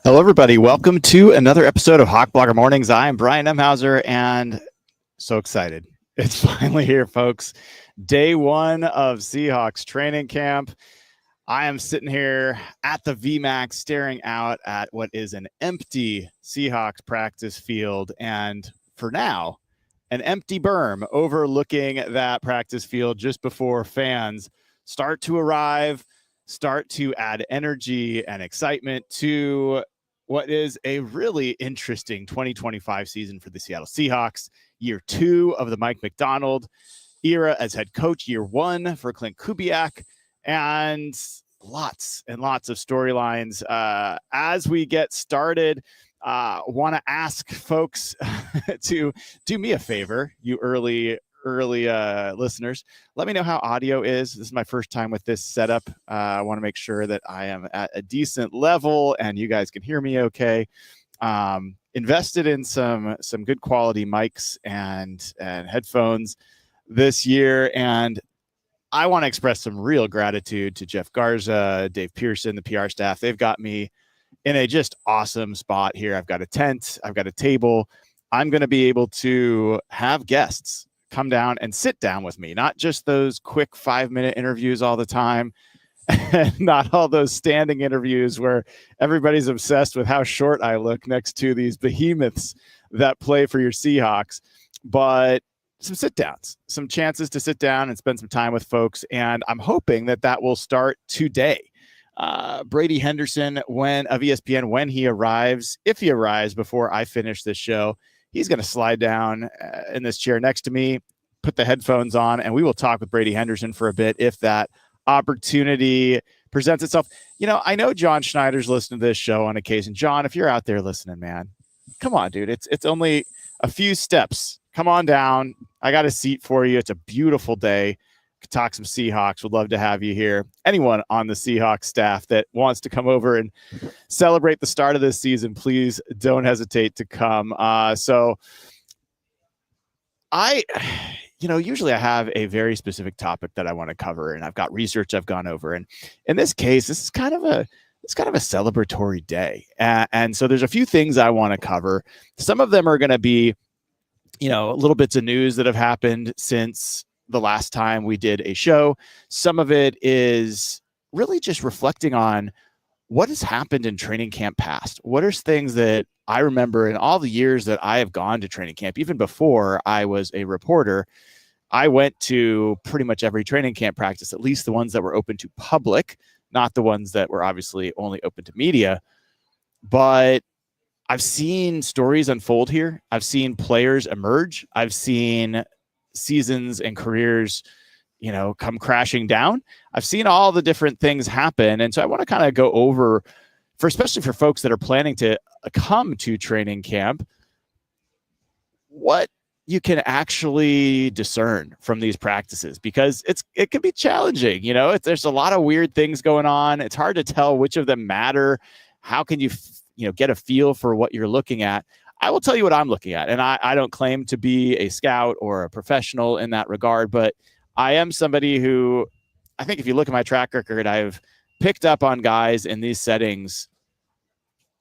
Hello, everybody. Welcome to another episode of Hawk Blogger Mornings. I am Brian Emhauser, and so excited. It's finally here, folks. Day one of Seahawks training camp. I am sitting here at the VMAC staring out at what is an empty Seahawks practice field, and for now, an empty berm overlooking that practice field just before fans start to arrive, start to add energy and excitement to what is a really interesting 2025 season for the Seattle Seahawks. Year two of the Mike Macdonald era as head coach, year one for Clint Kubiak, and lots and lots of storylines. As we get started, want to ask folks to do me a favor, you early listeners. Let me know how audio is. This is my first time with this setup. I want to make sure that I am at a decent level and you guys can hear me okay. Invested in some good quality mics and headphones this year, and I want to express some real gratitude to Jeff Garza, Dave Pearson, the PR staff. They've got me in a just awesome spot here. I've got a tent, I've got a table. I'm going to be able to have guests come down and sit down with me, not just those quick 5-minute interviews all the time, and not all those standing interviews where everybody's obsessed with how short I look next to these behemoths that play for your Seahawks, but some sit downs, some chances to sit down and spend some time with folks. And I'm hoping that will start today. Brady Henderson, of ESPN, when he arrives, if he arrives before I finish this show, he's going to slide down in this chair next to me, put the headphones on, and we will talk with Brady Henderson for a bit if that opportunity presents itself. You know, I know John Schneider's listening to this show on occasion. John, if you're out there listening, man, come on, dude. It's only a few steps. Come on down. I got a seat for you. It's a beautiful day. Could talk some Seahawks. Would love to have you here. Anyone on the Seahawks staff that wants to come over and celebrate the start of this season, please don't hesitate to come. Usually I have a very specific topic that I want to cover, and I've got research I've gone over. And in this case, this is kind of a celebratory day. And so there's a few things I want to cover. Some of them are going to be, little bits of news that have happened since the last time we did a show. Some of it is really just reflecting on what has happened in training camp past. What are things that I remember in all the years that I have gone to training camp, even before I was a reporter. I went to pretty much every training camp practice, at least the ones that were open to public, not the ones that were obviously only open to media. But I've seen stories unfold here. I've seen players emerge. I've seen seasons and careers, come crashing down. I've seen all the different things happen. And so I want to kind of go over, especially for folks that are planning to come to training camp, what you can actually discern from these practices, because it can be challenging. There's a lot of weird things going on. It's hard to tell which of them matter. How can you, get a feel for what you're looking at? I will tell you what I'm looking at. And I don't claim to be a scout or a professional in that regard, but I am somebody who, I think if you look at my track record, I've picked up on guys in these settings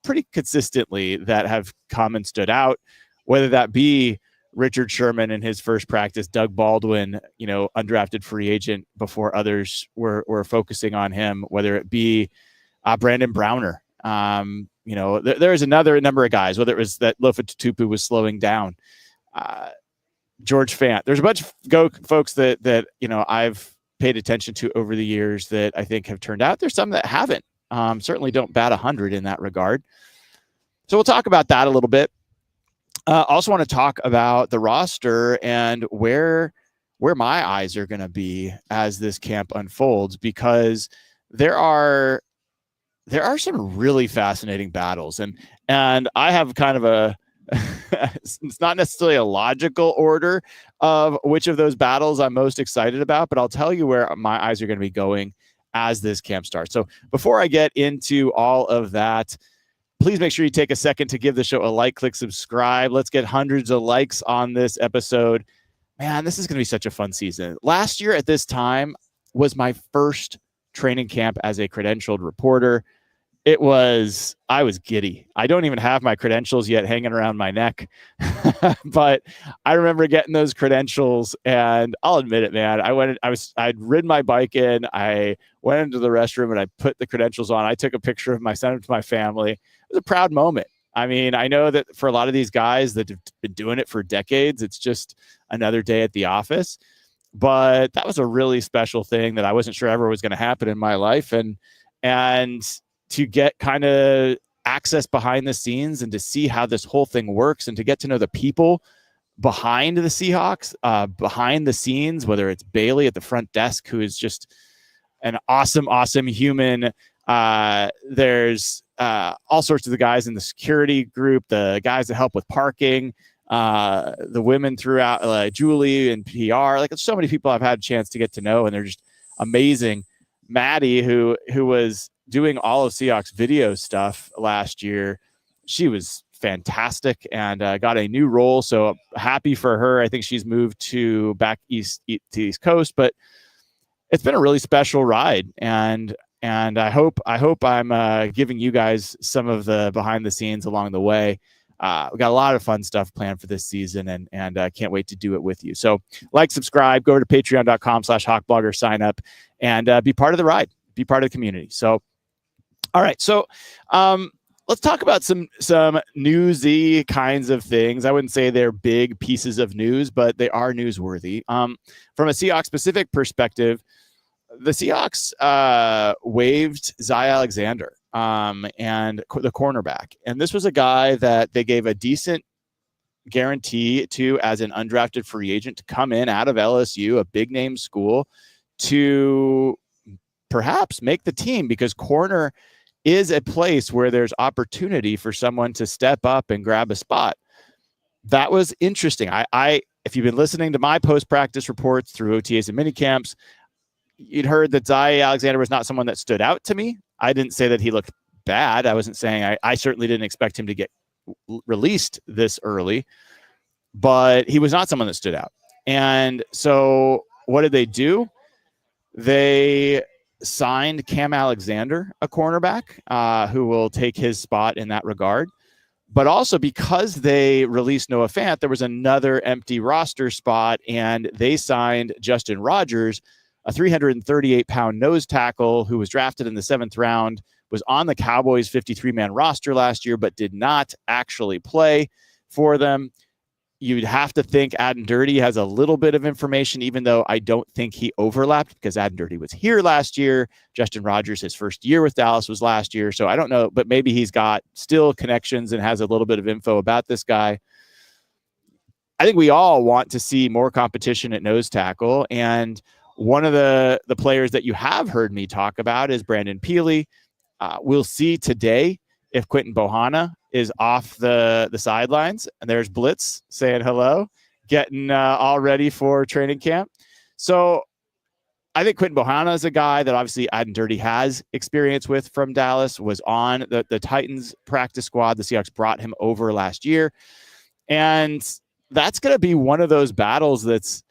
pretty consistently that have come and stood out, whether that be Richard Sherman in his first practice, Doug Baldwin, undrafted free agent before others were focusing on him, whether it be Brandon Browner. There's another number of guys, whether it was that Lofa Tutupu was slowing down, George Fant. There's a bunch of folks that I've paid attention to over the years that I think have turned out. There's some that haven't. Certainly don't bat 100 in that regard. So we'll talk about that a little bit. Also want to talk about the roster and where my eyes are going to be as this camp unfolds, because there are some really fascinating battles, and I have kind of it's not necessarily a logical order of which of those battles I'm most excited about, but I'll tell you where my eyes are going to be going as this camp starts. So before I get into all of that, please make sure you take a second to give the show a like, click subscribe. Let's get hundreds of likes on this episode. Man, this is going to be such a fun season. Last year at this time was my first training camp as a credentialed reporter. I was giddy. I don't even have my credentials yet hanging around my neck, but I remember getting those credentials, and I'll admit it, man. I'd ridden my bike in, I went into the restroom and I put the credentials on. I took a picture of sent it to my family. It was a proud moment. I mean, I know that for a lot of these guys that have been doing it for decades, it's just another day at the office, but that was a really special thing that I wasn't sure ever was going to happen in my life. And to get kind of access behind the scenes and to see how this whole thing works and to get to know the people behind the Seahawks, behind the scenes, whether it's Bailey at the front desk, who is just an awesome, awesome human. There's all sorts of the guys in the security group, the guys that help with parking, the women throughout, Julie and PR. Like, so many people I've had a chance to get to know, and they're just amazing. Maddie, who was doing all of Seahawks video stuff last year, she was fantastic and got a new role. So happy for her. I think she's moved to back to East Coast, but it's been a really special ride. And I hope I'm giving you guys some of the behind the scenes along the way. We got a lot of fun stuff planned for this season, and I can't wait to do it with you. So subscribe, go over to patreon.com/hawkblogger, sign up, and be part of the ride, be part of the community. So, all right. So, let's talk about some newsy kinds of things. I wouldn't say they're big pieces of news, but they are newsworthy. From a Seahawks specific perspective, the Seahawks waived Zy Alexander, and the cornerback. And this was a guy that they gave a decent guarantee to as an undrafted free agent to come in out of LSU, a big name school, to perhaps make the team, because corner is a place where there's opportunity for someone to step up and grab a spot. That was interesting. If you've been listening to my post-practice reports through OTAs and minicamps, you'd heard that Zy Alexander was not someone that stood out to me. I didn't say that he looked bad. I wasn't saying I certainly didn't expect him to get released this early, but he was not someone that stood out. And so what did they do? They signed Cam Alexander, a cornerback, who will take his spot in that regard. But also, because they released Noah Fant, there was another empty roster spot, and they signed Justin Rogers, a 338-pound nose tackle who was drafted in the 7th round, was on the Cowboys 53-man roster last year, but did not actually play for them. You'd have to think Adam Dirty has a little bit of information, even though I don't think he overlapped, because Adam Dirty was here last year. Justin Rogers, his first year with Dallas was last year. So I don't know, but maybe he's got still connections and has a little bit of info about this guy. I think we all want to see more competition at nose tackle. And one of the players that you have heard me talk about is Brandon Peely. We'll see today if Quinton Bohanna is off the sidelines, and there's Blitz saying hello, getting all ready for training camp. So I think Quinton Bohanna is a guy that obviously Adam Dirty has experience with from Dallas, was on the Titans practice squad. The Seahawks brought him over last year. And that's going to be one of those battles that's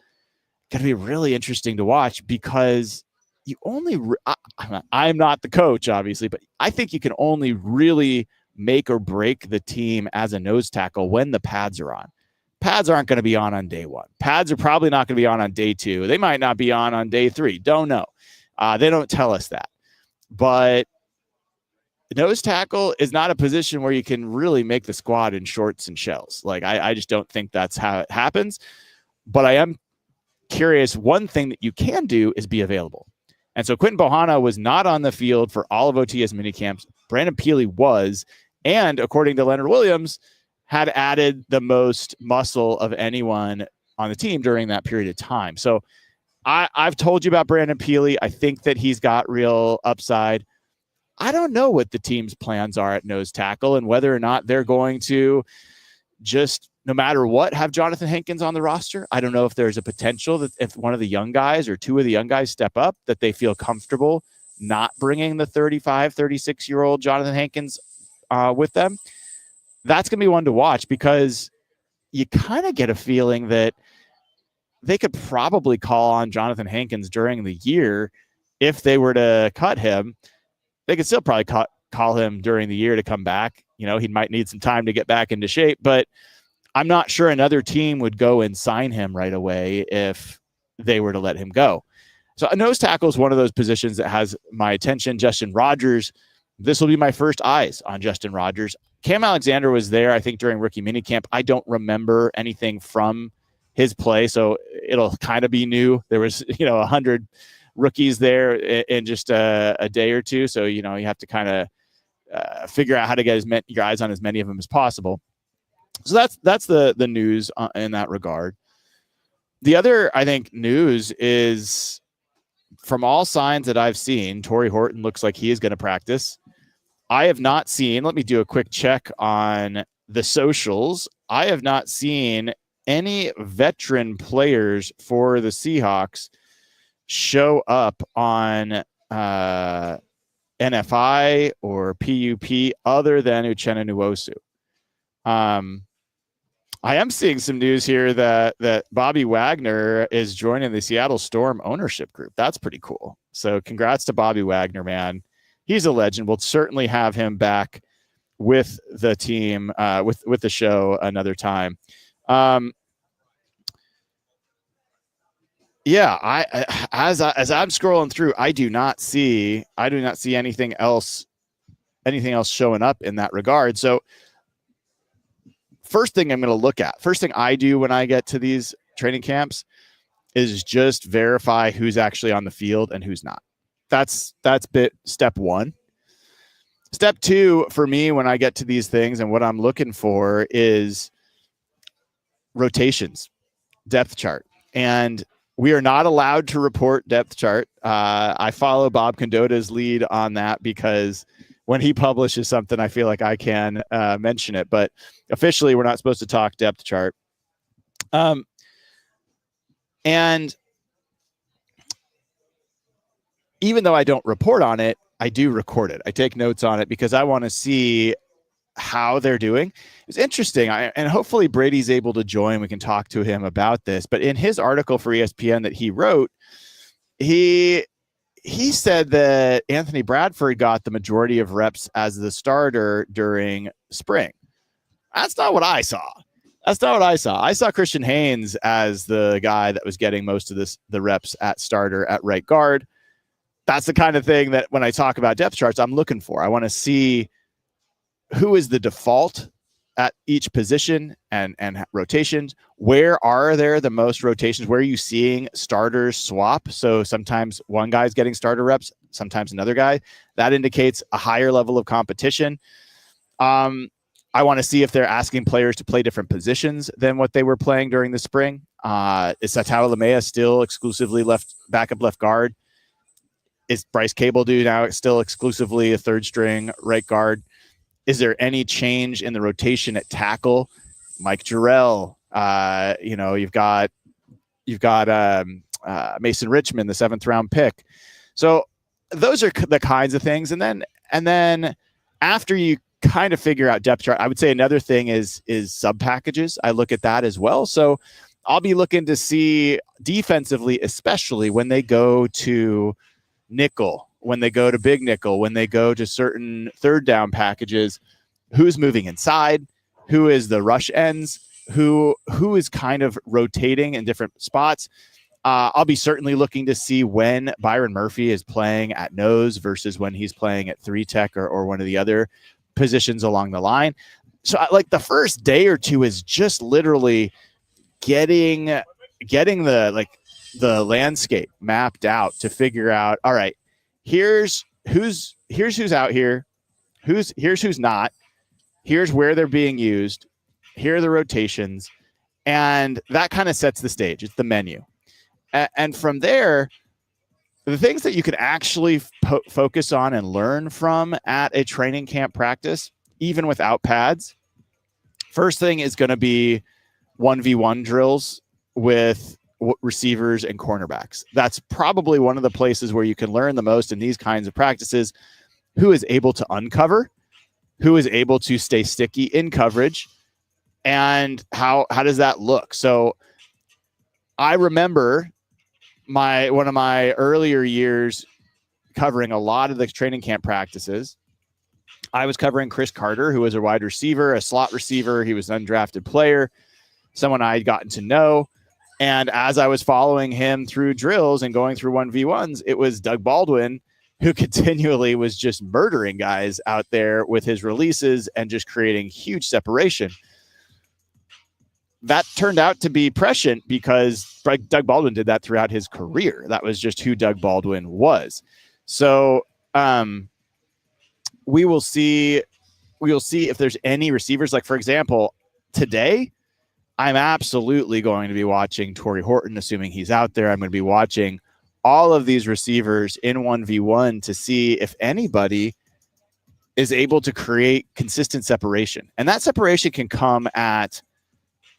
going to be really interesting to watch, because you only, I'm not the coach, obviously, but I think you can only really make or break the team as a nose tackle when the pads are on. Pads aren't going to be on day one. Pads are probably not going to be on day two. They might not be on day three. Don't know. They don't tell us that. But nose tackle is not a position where you can really make the squad in shorts and shells. Like, I just don't think that's how it happens. But I am curious. One thing that you can do is be available. And so Quinton Bohanna was not on the field for all of OTS minicamps. Brandon Peely was, and according to Leonard Williams, had added the most muscle of anyone on the team during that period of time. So I've told you about Brandon Peely. I think that he's got real upside. I don't know what the team's plans are at nose tackle and whether or not they're going to just, no matter what, have Jonathan Hankins on the roster. I don't know if there's a potential that if one of the young guys or two of the young guys step up, that they feel comfortable not bringing the 35, 36-year-old Jonathan Hankins with them. That's going to be one to watch, because you kind of get a feeling that they could probably call on Jonathan Hankins during the year. If they were to cut him, they could still probably call him during the year to come back. He might need some time to get back into shape, but I'm not sure another team would go and sign him right away if they were to let him go. So a nose tackle is one of those positions that has my attention. Justin Rogers, this will be my first eyes on Justin Rogers. Cam Alexander was there, I think, during rookie minicamp. I don't remember anything from his play, so it'll kind of be new. There was, 100 rookies there in just a day or two, so, you have to kind of figure out how to get your eyes on as many of them as possible. So that's the news in that regard. The other, I think, news is, from all signs that I've seen, Torrey Horton looks like he is going to practice. I have not seen, let me do a quick check on the socials. I have not seen any veteran players for the Seahawks show up on NFI or PUP other than Uchenna Nwosu. I am seeing some news here that Bobby Wagner is joining the Seattle Storm ownership group. That's pretty cool. So congrats to Bobby Wagner, man. He's a legend. We'll certainly have him back with the team, with the show another time. Yeah, as I'm scrolling through, I do not see anything else showing up in that regard. So first thing I'm going to look at, first thing I do when I get to these training camps is just verify who's actually on the field and who's not. That's step one. Step two for me when I get to these things and what I'm looking for is rotations, depth chart. And we are not allowed to report depth chart. I follow Bob Condotta's lead on that because when he publishes something, I feel like I can mention it. But officially, we're not supposed to talk depth chart. And even though I don't report on it, I do record it. I take notes on it because I want to see how they're doing. It's interesting. And hopefully Brady's able to join. We can talk to him about this. But in his article for ESPN that he wrote, he said that Anthony Bradford got the majority of reps as the starter during spring. That's not what I saw. I saw Christian Haynes as the guy that was getting most of the reps at starter at right guard. That's the kind of thing that when I talk about depth charts, I'm looking for. I want to see who is the default at each position and rotations. Where are there the most rotations? Where are you seeing starters swap? So sometimes one guy's getting starter reps, sometimes another guy. That indicates a higher level of competition. I want to see if they're asking players to play different positions than what they were playing during the spring. Is Satawa Lamea still exclusively backup left guard? Is Bryce Cable now still exclusively a third string right guard? Is there any change in the rotation at tackle? Mike Jarrell, you've got Mason Richmond, the 7th round pick. So those are the kinds of things. And then after you kind of figure out depth chart, I would say another thing is sub packages. I look at that as well. So I'll be looking to see defensively, especially when they go to nickel, when they go to big nickel, when they go to certain third down packages, who's moving inside, who is the rush ends, who is kind of rotating in different spots. I'll be certainly looking to see when Byron Murphy is playing at nose versus when he's playing at 3 tech or one of the other positions along the line. So like the first day or two is just literally getting the landscape mapped out to figure out, all right, here's who's out here, here's who's not, here's where they're being used, here are the rotations, and that kind of sets the stage. It's the menu. And from there, the things that you can actually focus on and learn from at a training camp practice, even without pads, first thing is going to be 1v1 drills with receivers and cornerbacks. That's probably one of the places where you can learn the most in these kinds of practices. Who is able to uncover, who is able to stay sticky in coverage, and how does that look? So I remember one of my earlier years covering a lot of the training camp practices. I was covering Chris Carter, who was a wide receiver, a slot receiver. He was an undrafted player, someone I had gotten to know. And as I was following him through drills and going through 1v1s, it was Doug Baldwin who continually was just murdering guys out there with his releases and just creating huge separation. That turned out to be prescient because Doug Baldwin did that throughout his career. That was just who Doug Baldwin was. So we will see if there's any receivers. Like, for example, today, I'm absolutely going to be watching Torrey Horton, assuming he's out there. I'm going to be watching all of these receivers in 1v1 to see if anybody is able to create consistent separation. And that separation can come at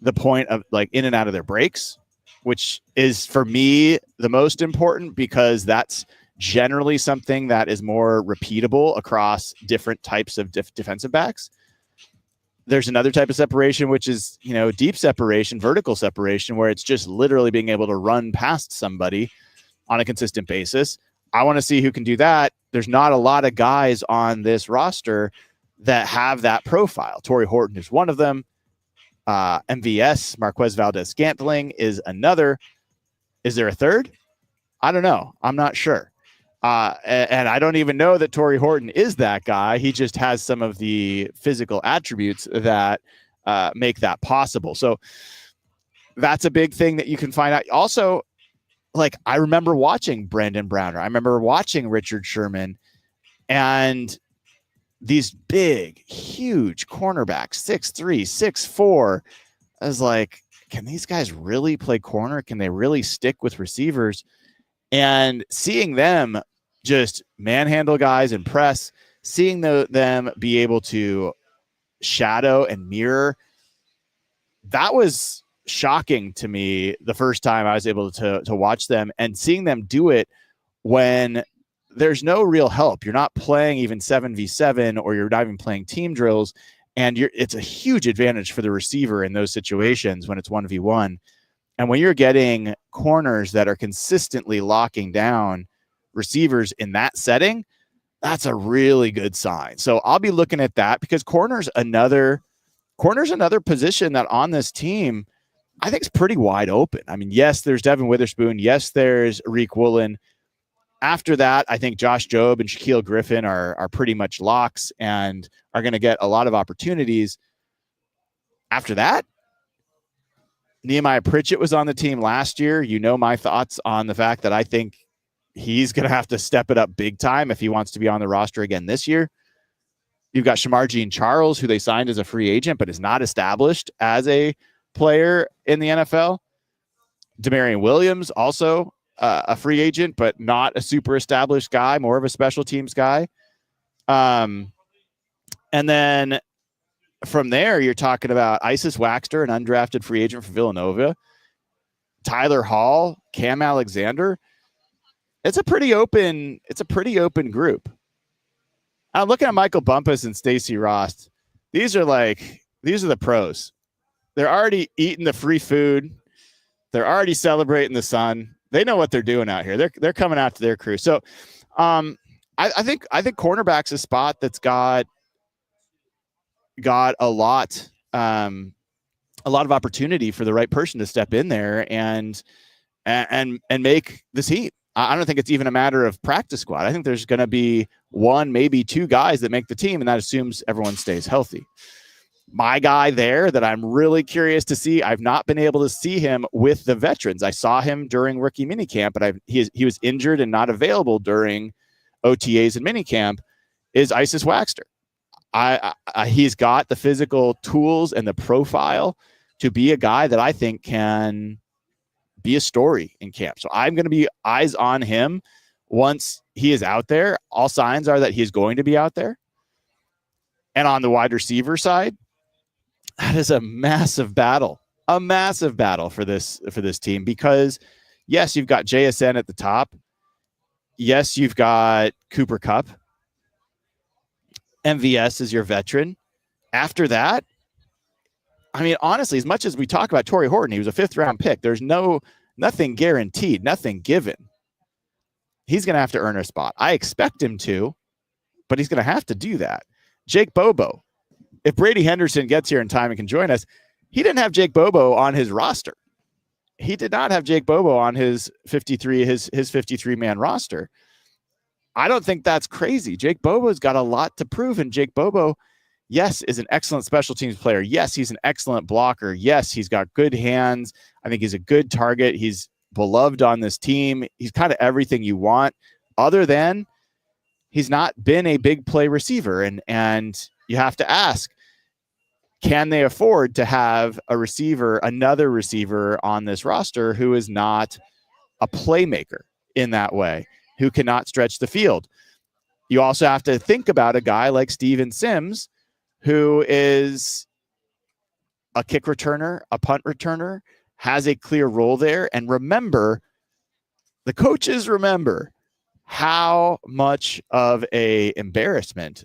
the point of like in and out of their breaks, which is for me the most important because that's generally something that is more repeatable across different types of defensive backs. There's another type of separation, which is, deep separation, vertical separation, where it's just literally being able to run past somebody on a consistent basis. I want to see who can do that. There's not a lot of guys on this roster that have that profile. Torrey Horton is one of them. MVS, Marquez Valdez-Scantling, is another. Is there a third? I don't know. I'm not sure. And I don't even know that Torrey Horton is that guy. He just has some of the physical attributes that make that possible. So that's a big thing that you can find out. Also, like, I remember watching Brandon Browner. I remember watching Richard Sherman and these big, huge cornerbacks, 6'3", 6'4". I was like, can these guys really play corner? Can they really stick with receivers? And seeing them just manhandle guys and press, seeing them be able to shadow and mirror, that was shocking to me the first time I was able to watch them, and seeing them do it when there's no real help. You're not playing even 7v7, or you're not even playing team drills, and it's a huge advantage for the receiver in those situations when it's 1v1. And when you're getting corners that are consistently locking down receivers in that setting, that's a really good sign. So I'll be looking at that because corner's another position that on this team I think is pretty wide open. I mean, yes, there's Devin Witherspoon. Yes, there's Reek Woolen. After that, I think Josh Jobe and Shaquille Griffin are pretty much locks and are going to get a lot of opportunities. After that, Nehemiah Pritchett was on the team last year. You know my thoughts on the fact that I think he's going to have to step it up big time if he wants to be on the roster again this year. You've got Shamar Jean-Charles, who they signed as a free agent, but is not established as a player in the NFL. Demarion Williams, also a free agent, but not a super established guy, more of a special teams guy. And then from there, you're talking about Isis Waxter, an undrafted free agent for Villanova, Tyler Hall, Cam Alexander. It's a pretty open group. I'm looking at Michael Bumpus and Stacey Ross. These are the pros. They're already eating the free food. They're already celebrating the sun. They know what they're doing out here. They're coming out to their crew. So I think cornerback's a spot that's got a lot of opportunity for the right person to step in there and make the team. I don't think it's even a matter of practice squad. I think there's going to be one, maybe two guys that make the team, and that assumes everyone stays healthy. My guy there that I'm really curious to see, I've not been able to see him with the veterans. I saw him during rookie minicamp, but he was injured and not available during OTAs and minicamp, is Isis Waxter. He's got the physical tools and the profile to be a guy that I think can be a story in camp. So I'm going to be eyes on him once he is out there. All signs are that he's going to be out there. And on the wide receiver side, that is a massive battle for this team, because yes, you've got JSN at the top. Yes, you've got Cooper Kupp. MVS is your veteran. After that, I mean, honestly, as much as we talk about Torrey Horton, he was a 5th-round pick. There's nothing guaranteed, nothing given. He's going to have to earn a spot. I expect him to, but he's going to have to do that. Jake Bobo, if Brady Henderson gets here in time and can join us, he didn't have Jake Bobo on his roster. He did not have Jake Bobo on his 53-man roster. I don't think that's crazy. Jake Bobo's got a lot to prove, and Jake Bobo, yes, is an excellent special teams player. Yes, he's an excellent blocker. Yes, he's got good hands. I think he's a good target. He's beloved on this team. He's kind of everything you want, other than he's not been a big play receiver. And you have to ask, can they afford to have another receiver on this roster who is not a playmaker in that way, who cannot stretch the field? You also have to think about a guy like Steven Sims, who is a kick returner, a punt returner, has a clear role there. And the coaches remember how much of a embarrassment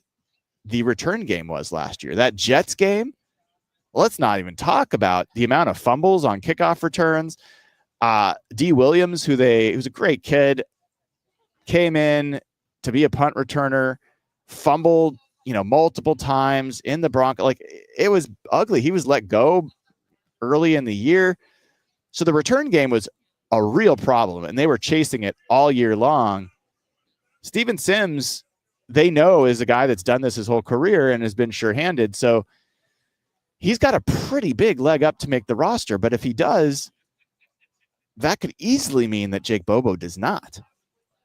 the return game was last year. That Jets game, let's not even talk about the amount of fumbles on kickoff returns. D. Williams, who's a great kid, came in to be a punt returner, fumbled, multiple times in the Broncos. Like, it was ugly. He was let go early in the year. So the return game was a real problem, and they were chasing it all year long. Steven Sims, they know, is a guy that's done this his whole career and has been sure-handed. So he's got a pretty big leg up to make the roster. But if he does, that could easily mean that Jake Bobo does not.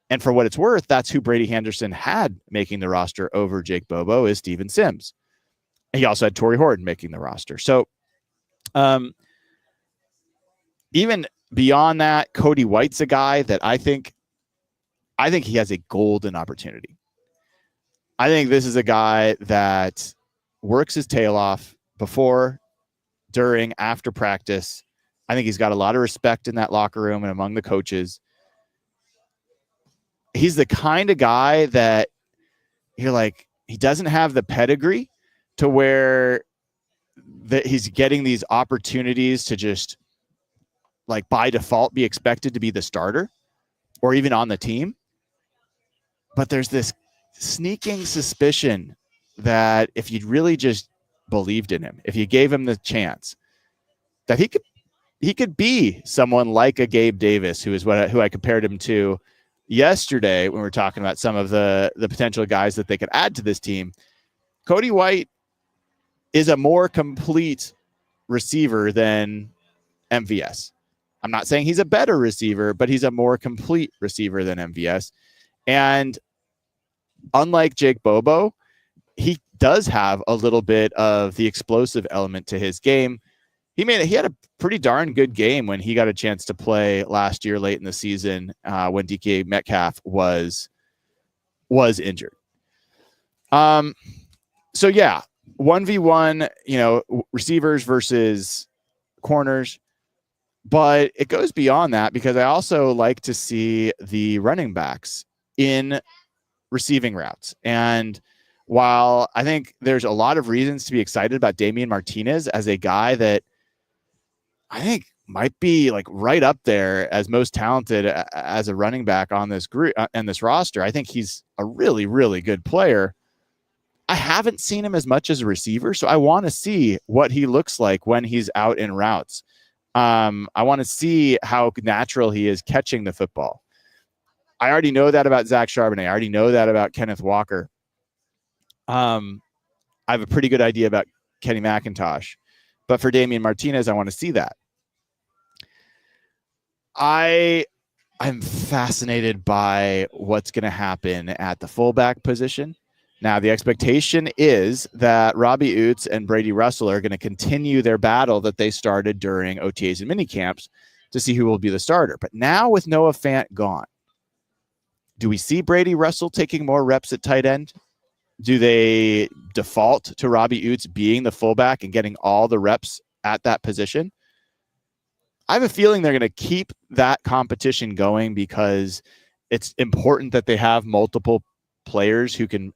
And for what it's worth, that's who Brady Henderson had making the roster over Jake Bobo, is Steven Sims. He also had Torrey Horton making the roster. So even beyond that, Cody White's a guy that I think he has a golden opportunity. I think this is a guy that works his tail off before, during, after practice. I think he's got a lot of respect in that locker room and among the coaches. He's the kind of guy that you're like, he doesn't have the pedigree to where that he's getting these opportunities to just, like, by default be expected to be the starter or even on the team. But there's this sneaking suspicion that if you really just believed in him, if you gave him the chance, that he could be someone like a Gabe Davis, who I compared him to yesterday when we were talking about some of the potential guys that they could add to this team. Cody White is a more complete receiver than MVS. I'm not saying he's a better receiver, but he's a more complete receiver than MVS. And unlike Jake Bobo, he does have a little bit of the explosive element to his game. He had a pretty darn good game when he got a chance to play last year late in the season when DK Metcalf was injured. So yeah, 1v1, receivers versus corners. But it goes beyond that, because I also like to see the running backs in receiving routes. And while I think there's a lot of reasons to be excited about Damian Martinez as a guy that I think might be like right up there as most talented as a running back on this group and this roster, I think he's a really, really good player. I haven't seen him as much as a receiver, so I want to see what he looks like when he's out in routes. I want to see how natural he is catching the football. I already know that about Zach Charbonnet. I already know that about Kenneth Walker. I have a pretty good idea about Kenny McIntosh. But for Damian Martinez, I want to see that. I'm fascinated by what's going to happen at the fullback position. Now, the expectation is that Robbie Oots and Brady Russell are going to continue their battle that they started during OTAs and minicamps to see who will be the starter. But now with Noah Fant gone, do we see Brady Russell taking more reps at tight end? Do they default to Robbie Oots being the fullback and getting all the reps at that position? I have a feeling they're going to keep that competition going because it's important that they have multiple players who can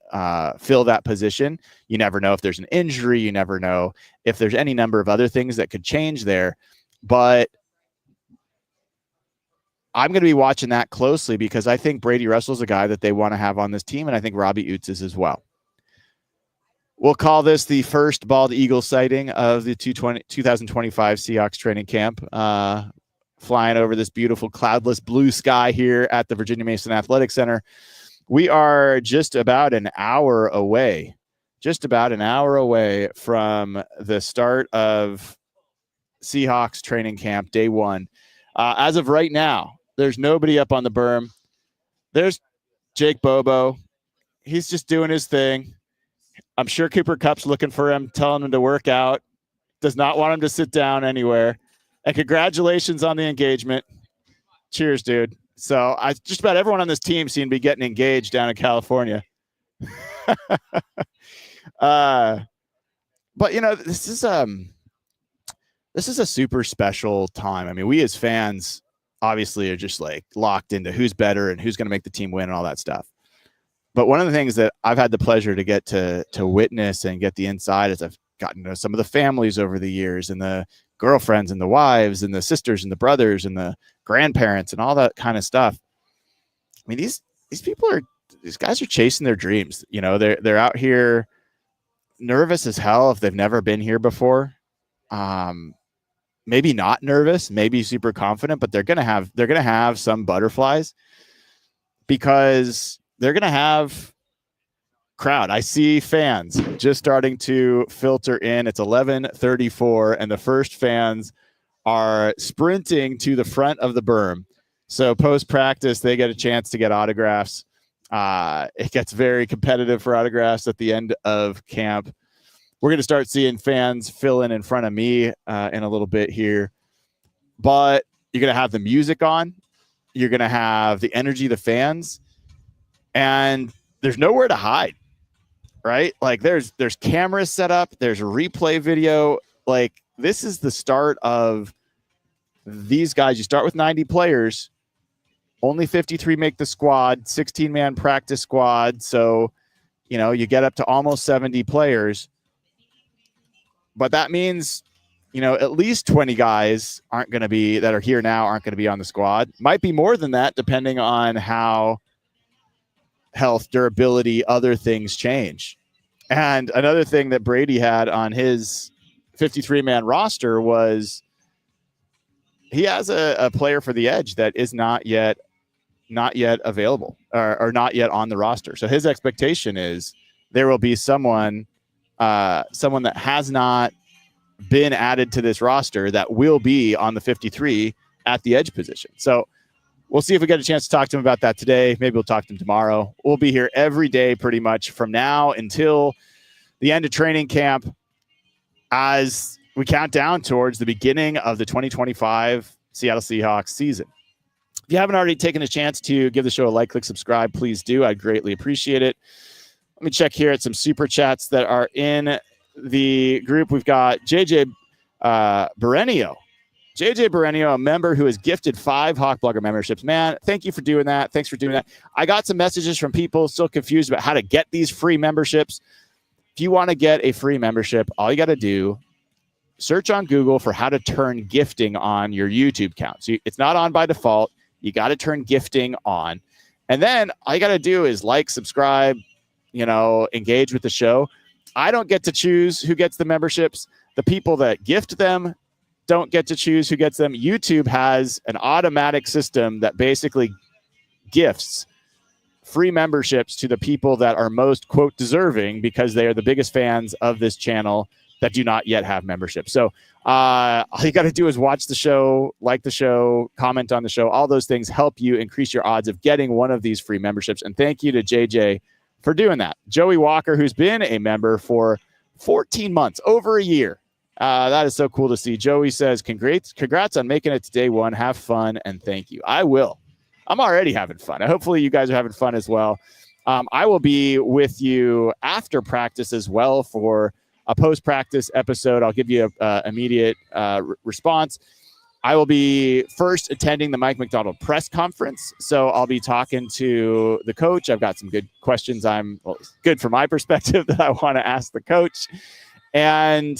fill that position. You never know if there's an injury. You never know if there's any number of other things that could change there. But I'm going to be watching that closely because I think Brady Russell's a guy that they want to have on this team, and I think Robbie Oots is as well. We'll call this the first bald eagle sighting of the 2025 Seahawks training camp, flying over this beautiful cloudless blue sky here at the Virginia Mason Athletic Center. We are just about an hour away from the start of Seahawks training camp, day one. As of right now, there's nobody up on the berm. There's Jake Bobo. He's just doing his thing. I'm sure Cooper Kupp's looking for him, telling him to work out. Does not want him to sit down anywhere. And congratulations on the engagement. Cheers, dude. So just about everyone on this team seemed to be getting engaged down in California. But this is a super special time. I mean, we as fans obviously are just like locked into who's better and who's going to make the team win and all that stuff. But one of the things that I've had the pleasure to get to witness and get the inside is I've gotten to know some of the families over the years, and the girlfriends and the wives and the sisters and the brothers and the grandparents and all that kind of stuff. I mean, these guys are chasing their dreams. You know, they're out here nervous as hell if they've never been here before. Maybe not nervous, maybe super confident, but they're gonna have some butterflies because they're gonna have crowd. I see fans just starting to filter in. It's 11:34, and the first fans are sprinting to the front of the berm. So post-practice, they get a chance to get autographs. It gets very competitive for autographs at the end of camp. We're going to start seeing fans fill in front of me in a little bit here. But you're going to have the music on. You're going to have the energy of the fans. And there's nowhere to hide, right? Like there's cameras set up. There's a replay video. Like this is the start of these guys. You start with 90 players. Only 53 make the squad, 16-man practice squad. So, you know, you get up to almost 70 players. But that means, you know, at least 20 guys that are here now aren't going to be on the squad. Might be more than that, depending on how health, durability, other things change. And another thing that Brady had on his 53-man roster was he has a player for the edge that is not yet available or not yet on the roster. So his expectation is there will be someone that has not been added to this roster that will be on the 53 at the edge position. So we'll see if we get a chance to talk to him about that today. Maybe we'll talk to him tomorrow. We'll be here every day pretty much from now until the end of training camp as we count down towards the beginning of the 2025 Seattle Seahawks season. If you haven't already taken a chance to give the show a like, click subscribe, please do. I'd greatly appreciate it. Let me check here at some super chats that are in the group. We've got JJ Berenio. JJ Berenio, a member who has gifted 5 Hawk Blogger memberships. Man, thank you for doing that. Thanks for doing that. I got some messages from people still confused about how to get these free memberships. If you want to get a free membership, all you got to do, search on Google for how to turn gifting on your YouTube account. So it's not on by default. You got to turn gifting on. And then all you got to do is like, subscribe, engage with the show. I don't get to choose who gets the memberships. The people that gift them don't get to choose who gets them. YouTube has an automatic system that basically gifts free memberships to the people that are most, quote, deserving because they are the biggest fans of this channel that do not yet have memberships. So all you got to do is watch the show, like the show, comment on the show. All those things help you increase your odds of getting one of these free memberships. And thank you to JJ for doing that. Joey Walker, who's been a member for 14 months, over a year. That is so cool to see. Joey says, congrats on making it to day one. Have fun, and thank you. I will. I'm already having fun. Hopefully you guys are having fun as well. I will be with you after practice as well for a post-practice episode. I'll give you an immediate response. I will be first attending the Mike McDonald press conference. So I'll be talking to the coach. I've got some good questions. Good from my perspective that I want to ask the coach. And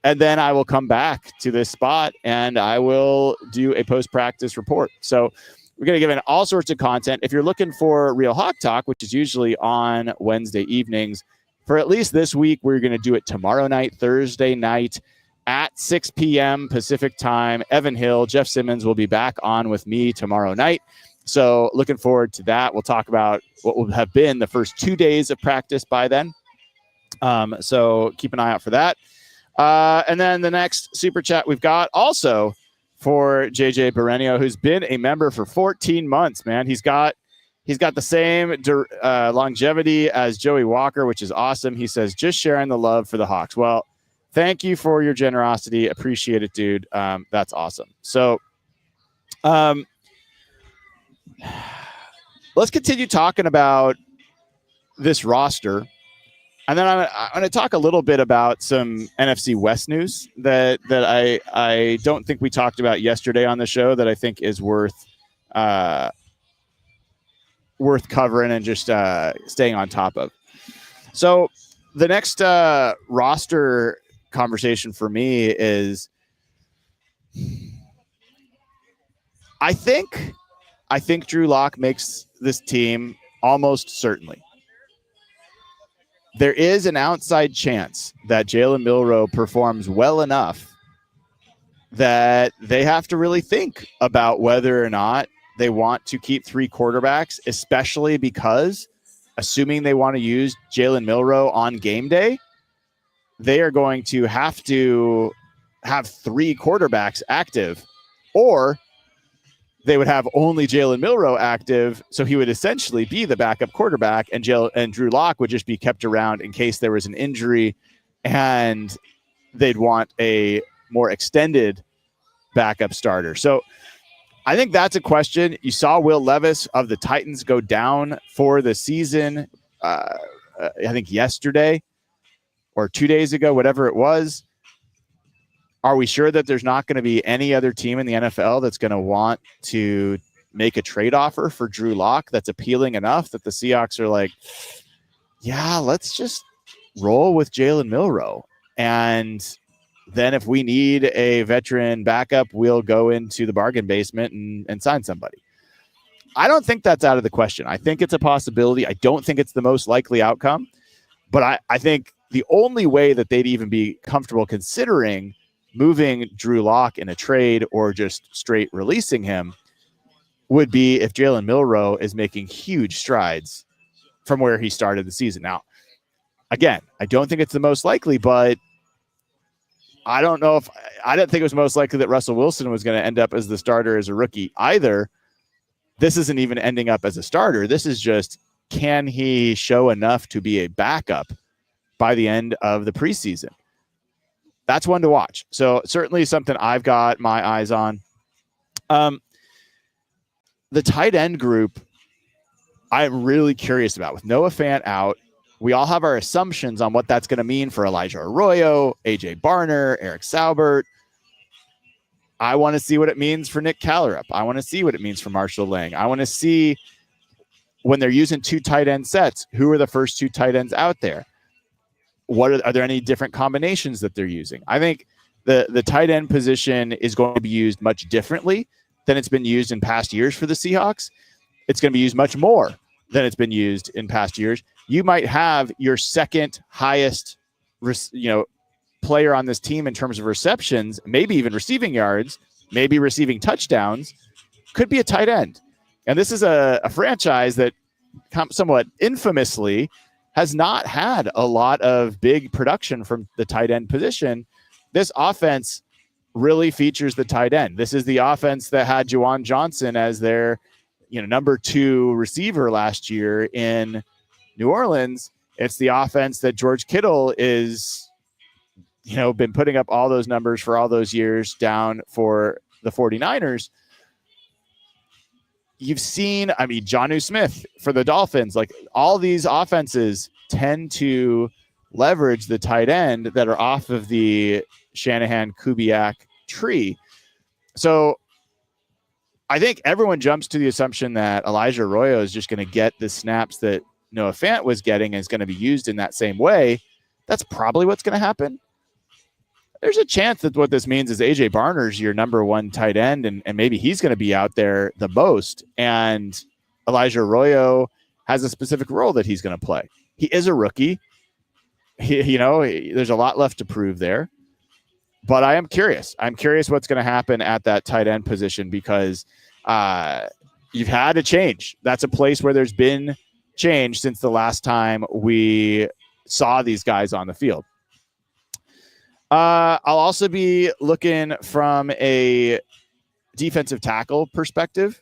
then I will come back to this spot and I will do a post-practice report. So We're going to give in all sorts of content. If you're looking for Real Hawk Talk, which is usually on Wednesday evenings, for at least this week, we're going to do it tomorrow night, Thursday night at 6 p.m. Pacific time. Evan Hill, Jeff Simmons will be back on with me tomorrow night. So looking forward to that. We'll talk about what will have been the first 2 days of practice by then. So keep an eye out for that. And then the next super chat we've got also for JJ Barenio, who's been a member for 14 months, man. He's got the same longevity as Joey Walker, which is awesome. He says, just sharing the love for the Hawks. Well, thank you for your generosity. Appreciate it, dude. That's awesome. So let's continue talking about this roster. And then I'm going to talk a little bit about some NFC West news that I don't think we talked about yesterday on the show that I think is worth covering and just staying on top of. So the next roster conversation for me is I think Drew Lock makes this team almost certainly. There is an outside chance that Jalen Milroe performs well enough that they have to really think about whether or not they want to keep 3 quarterbacks, especially because, assuming they want to use Jalen Milroe on game day, they are going to have 3 quarterbacks active, or they would have only Jalen Milroe active, so he would essentially be the backup quarterback, and Drew Lock would just be kept around in case there was an injury, and they'd want a more extended backup starter. So I think that's a question. You saw Will Levis of the Titans go down for the season, I think yesterday or 2 days ago, whatever it was. Are we sure that there's not going to be any other team in the NFL that's going to want to make a trade offer for Drew Lock that's appealing enough that the Seahawks are like, yeah, let's just roll with Jalen Milroe. And then if we need a veteran backup, we'll go into the bargain basement and sign somebody. I don't think that's out of the question. I think it's a possibility. I don't think it's the most likely outcome. But I think the only way that they'd even be comfortable considering moving Drew Lock in a trade or just straight releasing him would be if Jalen Milroe is making huge strides from where he started the season. Now, again, I don't think it's the most likely, but I don't think it was most likely that Russell Wilson was going to end up as the starter as a rookie either. This isn't even ending up as a starter. This is just, can he show enough to be a backup by the end of the preseason? That's one to watch. So certainly something I've got my eyes on. The tight end group, I'm really curious about. With Noah Fant out, we all have our assumptions on what that's going to mean for Elijah Arroyo, AJ Barner, Eric Saubert. I want to see what it means for Nick Callerup. I want to see what it means for Marshall Lang. I want to see, when they're using 2 tight end sets, who are the first 2 tight ends out there? Are there any different combinations that they're using? I think the tight end position is going to be used much differently than it's been used in past years for the Seahawks. It's going to be used much more than it's been used in past years. You might have your second highest, player on this team in terms of receptions, maybe even receiving yards, maybe receiving touchdowns, could be a tight end. And this is a franchise that somewhat infamously has not had a lot of big production from the tight end position. This offense really features the tight end. This is the offense that had Juwan Johnson as their, number 2 receiver last year in New Orleans. It's the offense that George Kittle is, been putting up all those numbers for all those years down for the 49ers. You've seen, Jonnu Smith for the Dolphins, like all these offenses tend to leverage the tight end that are off of the Shanahan-Kubiak tree. So I think everyone jumps to the assumption that Elijah Arroyo is just going to get the snaps that Noah Fant was getting and is going to be used in that same way. That's probably what's going to happen. there's a chance that what this means is AJ Barner's your number one tight end, and maybe he's going to be out there the most. And Elijah Arroyo has a specific role that he's going to play. He is a rookie. There's a lot left to prove there. But I am curious. I'm curious what's going to happen at that tight end position, because you've had a change. That's a place where there's been change since the last time we saw these guys on the field. I'll also be looking from a defensive tackle perspective.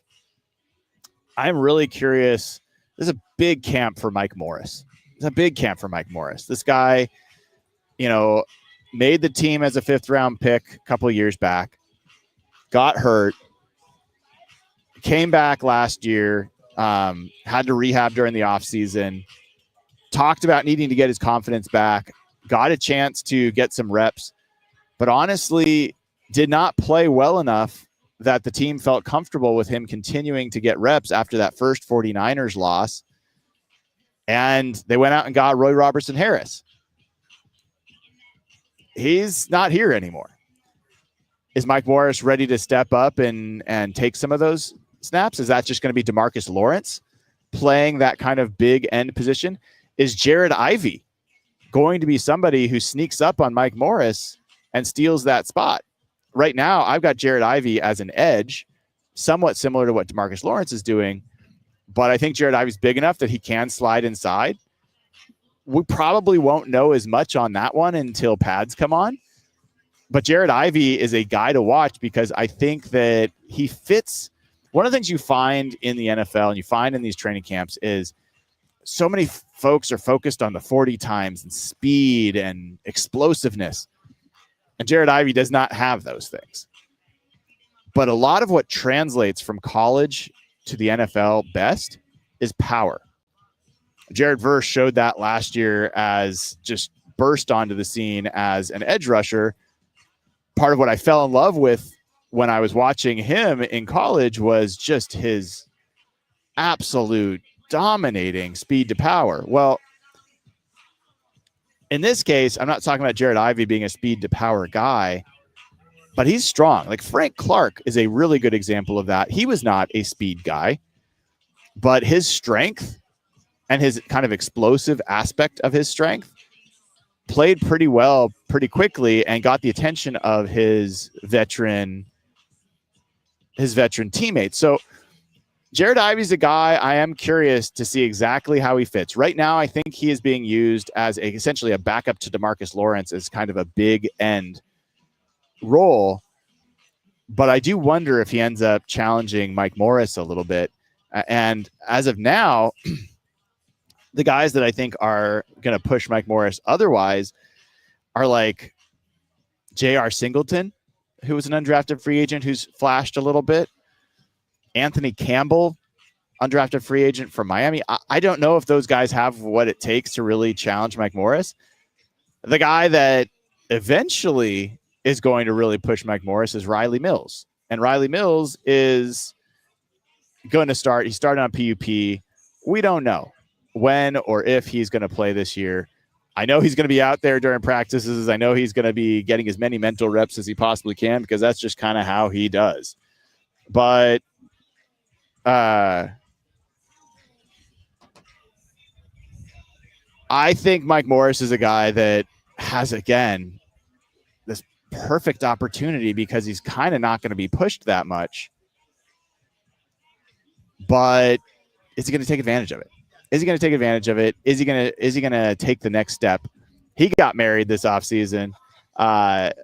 I'm really curious. This is a big camp for Mike Morris. This guy, made the team as a 5th-round pick a couple of years back, got hurt, came back last year, had to rehab during the offseason, talked about needing to get his confidence back, got a chance to get some reps, but honestly did not play well enough that the team felt comfortable with him continuing to get reps after that first 49ers loss. And they went out and got Roy Robertson Harris. He's not here anymore. Is Mike Morris ready to step up and take some of those snaps? Is that just going to be DeMarcus Lawrence playing that kind of big end position? Is Jared Ivey going to be somebody who sneaks up on Mike Morris and steals that spot? Right now, I've got Jared Ivey as an edge, somewhat similar to what DeMarcus Lawrence is doing, but I think Jared Ivey's big enough that he can slide inside. We probably won't know as much on that one until pads come on, but Jared Ivey is a guy to watch because I think that he fits. One of the things you find in the NFL and you find in these training camps is so many folks are focused on the 40 times and speed and explosiveness. And Jared Ivey does not have those things. But a lot of what translates from college to the NFL best is power. Jared Verse showed that last year as just burst onto the scene as an edge rusher. Part of what I fell in love with when I was watching him in college was just his absolute dominating speed to power. Well, in this case, I'm not talking about Jared Ivey being a speed to power guy, but he's strong. Like Frank Clark is a really good example of that. He was not a speed guy, but his strength and his kind of explosive aspect of his strength played pretty well, pretty quickly, and got the attention of his veteran teammates. So Jared Ivey's a guy I am curious to see exactly how he fits. Right now, I think he is being used as essentially a backup to DeMarcus Lawrence as kind of a big end role. But I do wonder if he ends up challenging Mike Morris a little bit. And as of now, the guys that I think are going to push Mike Morris otherwise are like J.R. Singleton, who was an undrafted free agent who's flashed a little bit. Anthony Campbell, undrafted free agent from Miami. I don't know if those guys have what it takes to really challenge Mike Morris. The guy that eventually is going to really push Mike Morris is Riley Mills. And Riley Mills is going to start. He started on PUP. We don't know when or if he's going to play this year. I know he's going to be out there during practices. I know he's going to be getting as many mental reps as he possibly can because that's just kind of how he does. But I think Mike Morris is a guy that has, again, this perfect opportunity because he's kind of not going to be pushed that much. But is he going to take advantage of it? Is he going to take advantage of it? Is he going to take the next step? He got married this offseason.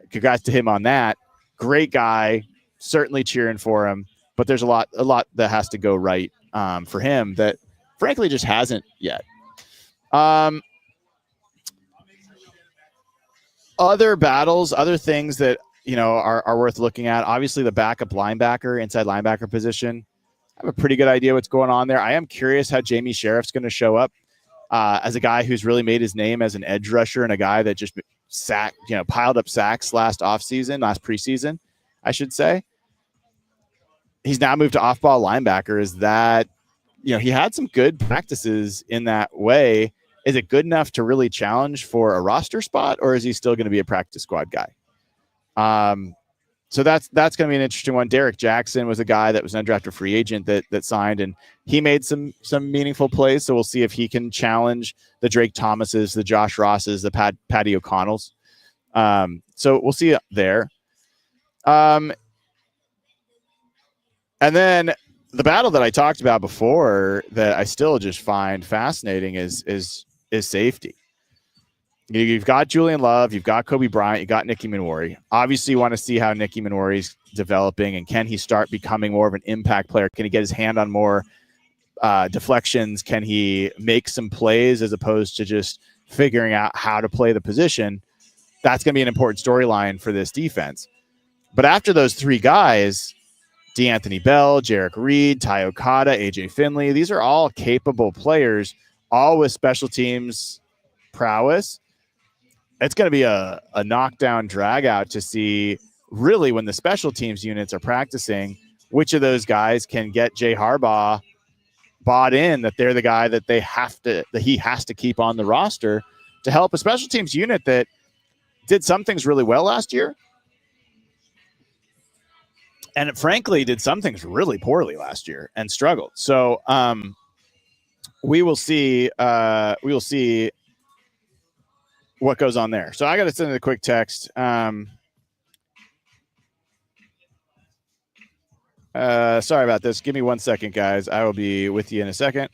Congrats to him on that. Great guy. Certainly cheering for him. But there's a lot that has to go right for him that, frankly, just hasn't yet. Other battles, other things that are worth looking at. Obviously, the backup linebacker, inside linebacker position. I have a pretty good idea what's going on there. I am curious how Jamie Sheriff's going to show up as a guy who's really made his name as an edge rusher and a guy that just piled up sacks last preseason, I should say. He's now moved to off-ball linebacker. Is that, he had some good practices in that way. Is it good enough to really challenge for a roster spot, or is he still going to be a practice squad guy? So that's going to be an interesting one. Derek Jackson was a guy that was an undrafted free agent that signed, and he made some meaningful plays. So we'll see if he can challenge the Drake Thomases, the Josh Rosses, the Patty O'Connells. So we'll see there. And then the battle that I talked about before that I still just find fascinating is safety. You've got Julian Love, you've got Kobe Bryant, you got Nicky Minori. Obviously, you want to see how Nicky Minori is developing, and can he start becoming more of an impact player? Can he get his hand on more deflections? Can he make some plays as opposed to just figuring out how to play the position? That's going to be an important storyline for this defense. But after those three guys, DeAnthony Bell, Jarek Reed, Ty Okada, AJ Finley, these are all capable players, all with special teams prowess. It's going to be a knockdown drag out to see really when the special teams units are practicing, which of those guys can get Jay Harbaugh bought in that they're the guy that he has to keep on the roster to help a special teams unit that did some things really well last year. And it frankly did some things really poorly last year and struggled. So we will see what goes on there. So I got to send a quick text. Sorry about this. Give me 1 second, guys. I will be with you in a second.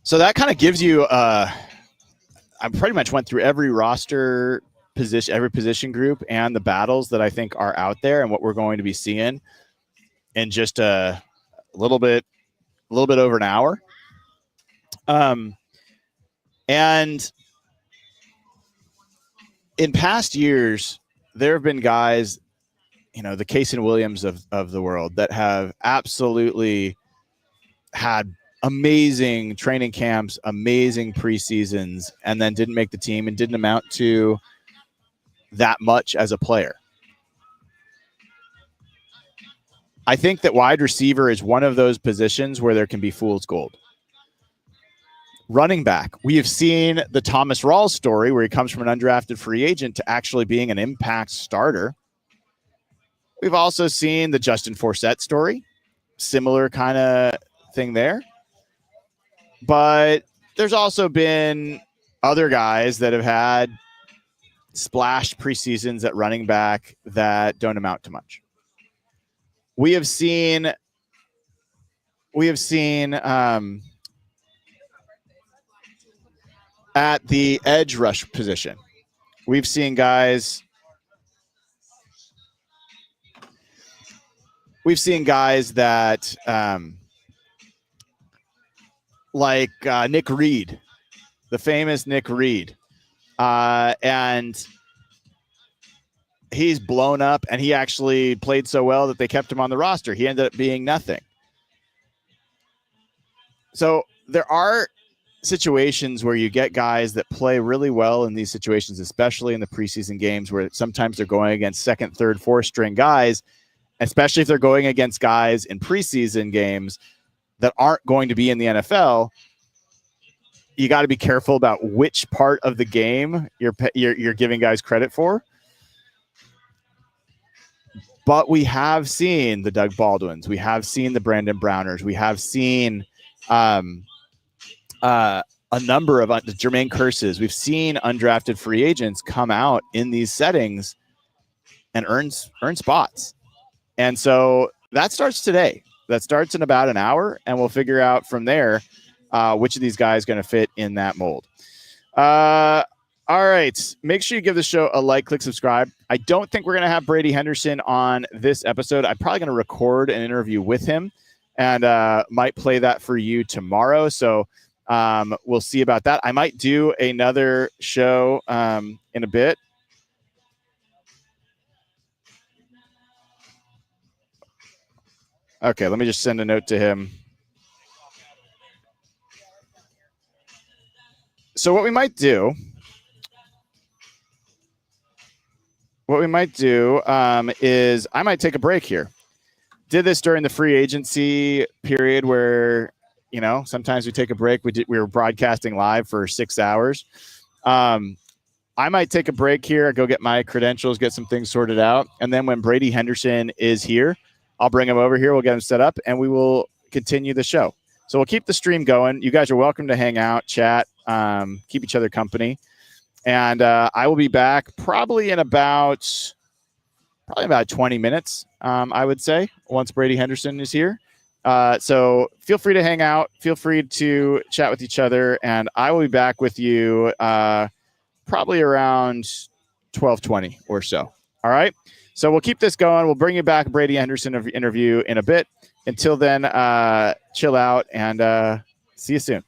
So that kind of gives you I pretty much went through every roster position, every position group, and the battles that I think are out there and what we're going to be seeing in just a little bit over an hour. And in past years, there have been guys, the Kason Williams of the world that have absolutely had amazing training camps, amazing preseasons, and then didn't make the team and didn't amount to that much as a player. I think that wide receiver is one of those positions where there can be fool's gold. Running back, we have seen the Thomas Rawls story where he comes from an undrafted free agent to actually being an impact starter. We've also seen the Justin Forsett story, similar kind of thing there. But there's also been other guys that have had splashed preseasons at running back that don't amount to much. We have seen at the edge rush position, we've seen guys that like Nick Reed, the famous Nick Reed. And he's blown up, and he actually played so well that they kept him on the roster. He ended up being nothing. So there are situations where you get guys that play really well in these situations, especially in the preseason games where sometimes they're going against second, third, fourth string guys, especially if they're going against guys in preseason games that aren't going to be in the NFL. You got to be careful about which part of the game you're giving guys credit for. But we have seen the Doug Baldwins, we have seen the Brandon Browners, we have seen a number of the Jermaine Curses. We've seen undrafted free agents come out in these settings and earn spots. And so that starts today. That starts in about an hour, and we'll figure out from there which of these guys going to fit in that mold. All right. Make sure you give the show a like, click subscribe. I don't think we're going to have Brady Henderson on this episode. I'm probably going to record an interview with him and might play that for you tomorrow. So we'll see about that. I might do another show in a bit. Okay, let me just send a note to him. So what we might do, what we might do is I might take a break here. Did this during the free agency period where, sometimes we take a break. We were broadcasting live for 6 hours. I might take a break here, go get my credentials, get some things sorted out. And then when Brady Henderson is here, I'll bring him over here. We'll get him set up and we will continue the show. So we'll keep the stream going. You guys are welcome to hang out, chat, keep each other company. And I will be back probably in about 20 minutes, I would say, once Brady Henderson is here. So feel free to hang out. Feel free to chat with each other. And I will be back with you probably around 12:20 or so. All right. So we'll keep this going. We'll bring you back Brady Henderson interview in a bit. Until then, chill out and see you soon.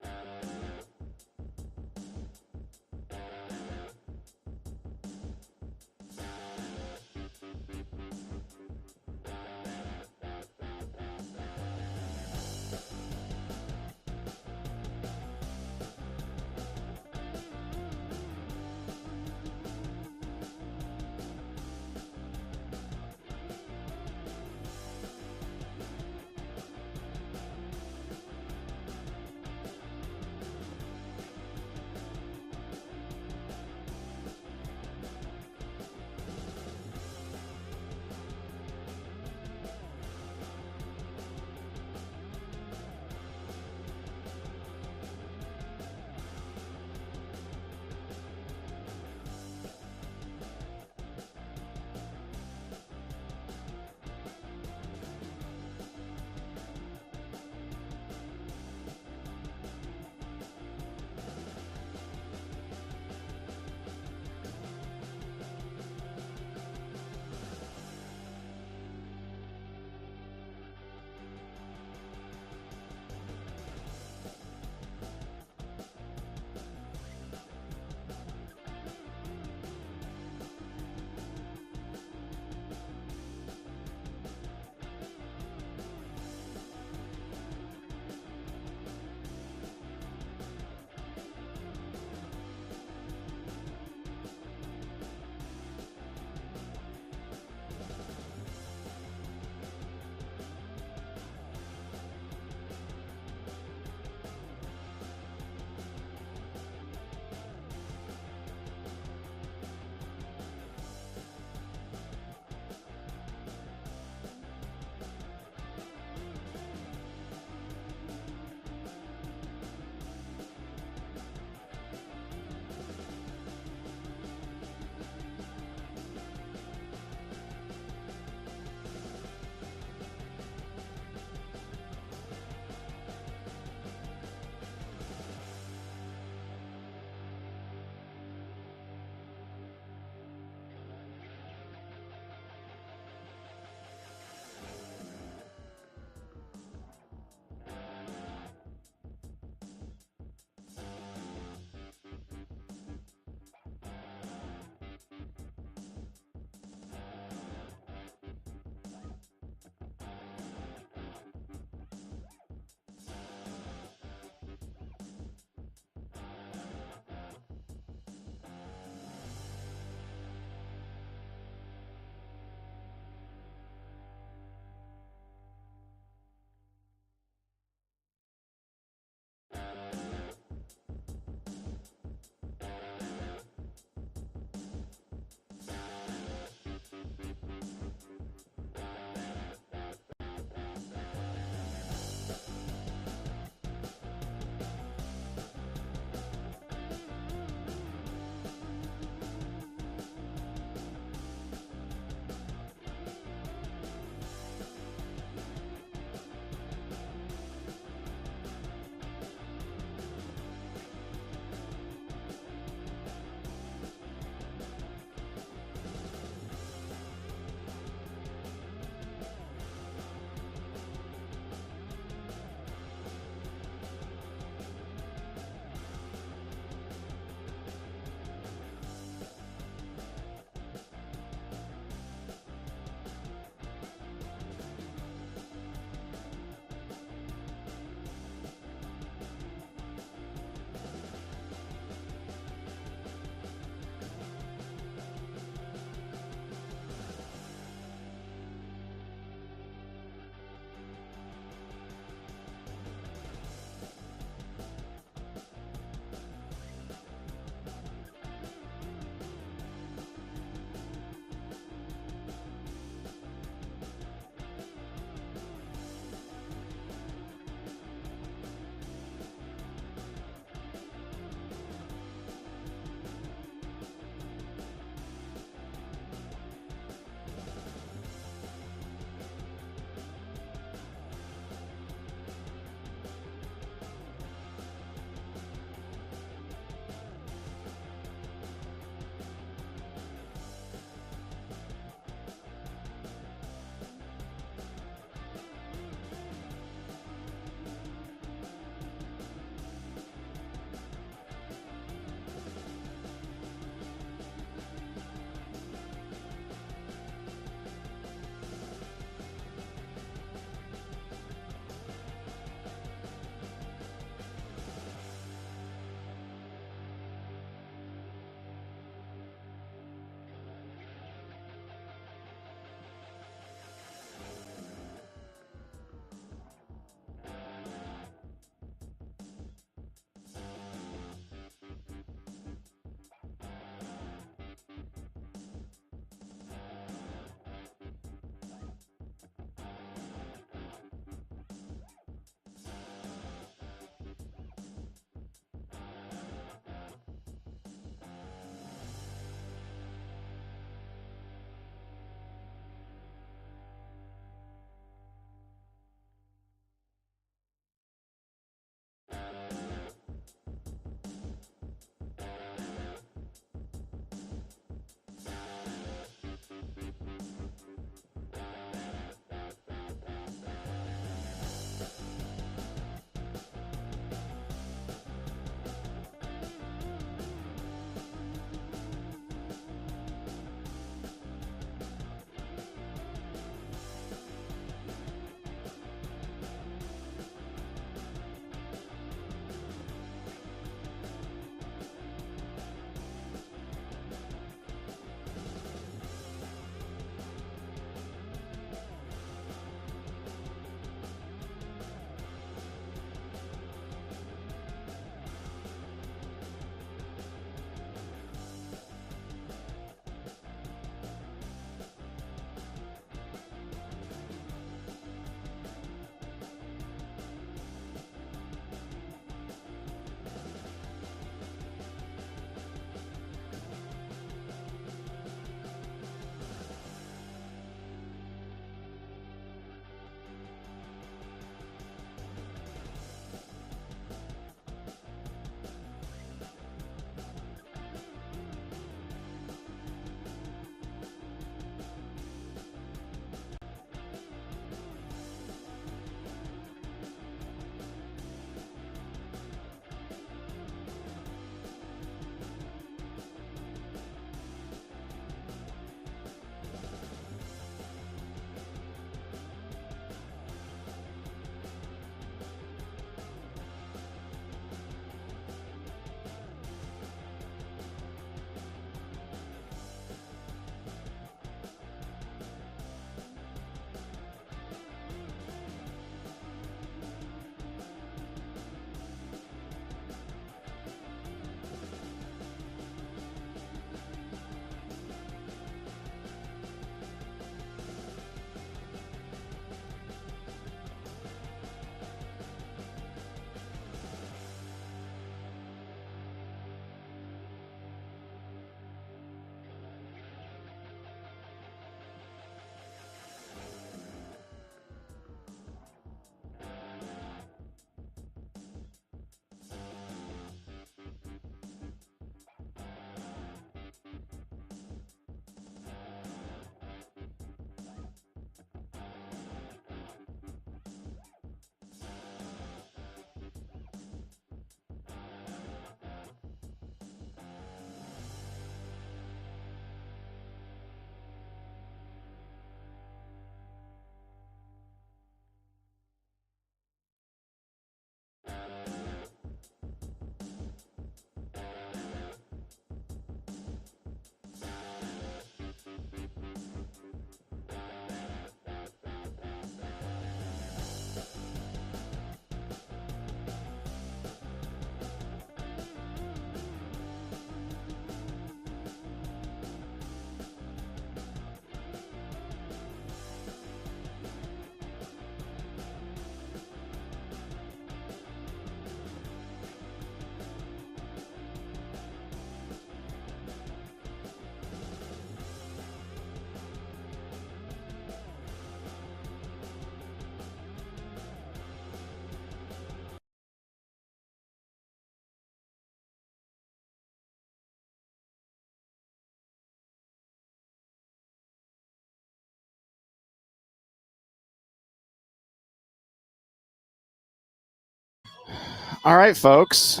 All right, folks.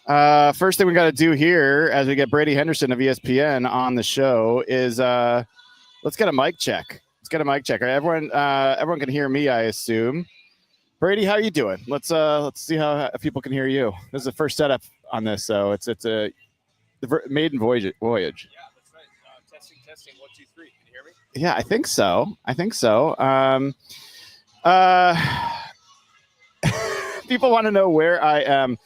First thing we got to do here as we get Brady Henderson of ESPN on the show is let's get a mic check. Everyone can hear me, I assume. Brady, how are you doing? Let's see how if people can hear you. This is the first setup on this, so it's a maiden voyage. Yeah, that's right. Testing. 1, 2, 3. Can you hear me? Yeah, I think so. People want to know where I am.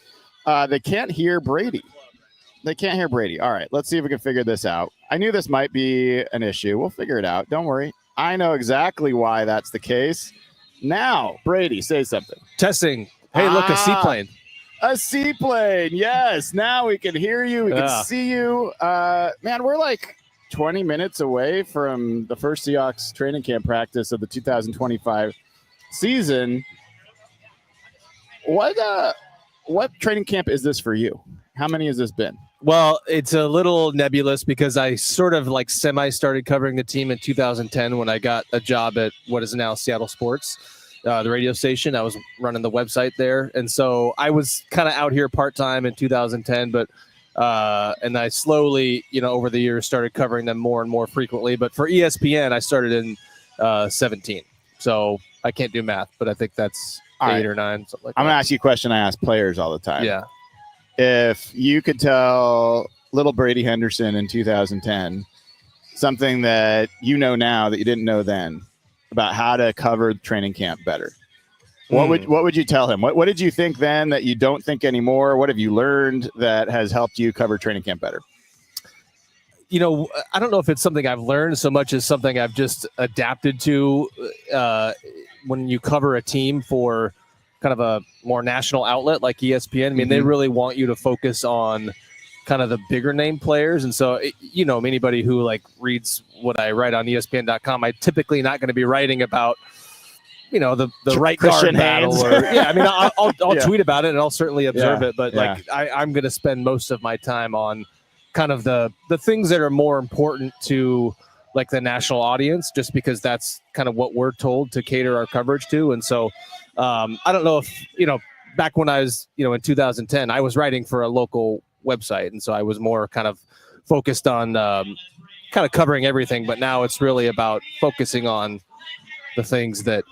They can't hear Brady. All right, let's see if we can figure this out. I knew this might be an issue. We'll figure it out. Don't worry. I know exactly why that's the case. Now, Brady, say something. Testing. Hey, look, a seaplane. A seaplane. Yes. Now we can hear you. We can see you. Man, we're like 20 minutes away from the first Seahawks training camp practice of the 2025 season. What training camp is this for you? How many has this been? Well, it's a little nebulous because I sort of like started covering the team in 2010 when I got a job at what is now Seattle Sports, the radio station. I was running the website there. And so I was kind of out here part-time in 2010, but and I slowly, over the years started covering them more and more frequently. But for ESPN, I started in 17. So I can't do math, but I think that's 8 or 9, something like that. I'm going to ask you a question I ask players all the time. Yeah. If you could tell little Brady Henderson in 2010 something that you know now that you didn't know then about how to cover training camp better, what would you tell him? What did you think then that you don't think anymore? What have you learned that has helped you cover training camp better? I don't know if it's something I've learned so much as something I've just adapted to when you cover a team for kind of a more national outlet like ESPN. I mean, they really want you to focus on kind of the bigger name players. And so, anybody who like reads what I write on ESPN.com, I'm typically not going to be writing about, the right guard battle. I'll tweet about it and I'll certainly observe it. But I'm going to spend most of my time on kind of the things that are more important to like the national audience, just because that's kind of what we're told to cater our coverage to. And so, I don't know if, back when I was, in 2010, I was writing for a local website. And so I was more kind of focused on kind of covering everything. But now it's really about focusing on the things that,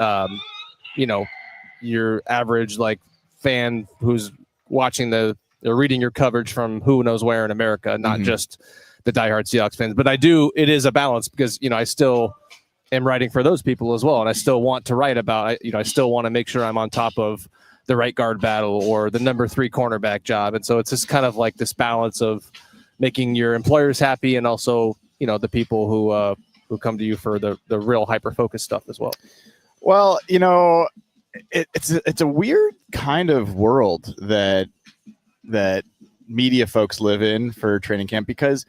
your average like fan who's watching or reading your coverage from who knows where in America, not just the diehard Seahawks fans. But it is a balance because, I still am writing for those people as well. And I still want to write about, I still want to make sure I'm on top of the right guard battle or the number 3 cornerback job. And so it's just kind of like this balance of making your employers happy and also, the people who come to you for the real hyper-focused stuff as well. Well, it's a weird kind of world that media folks live in for training camp, because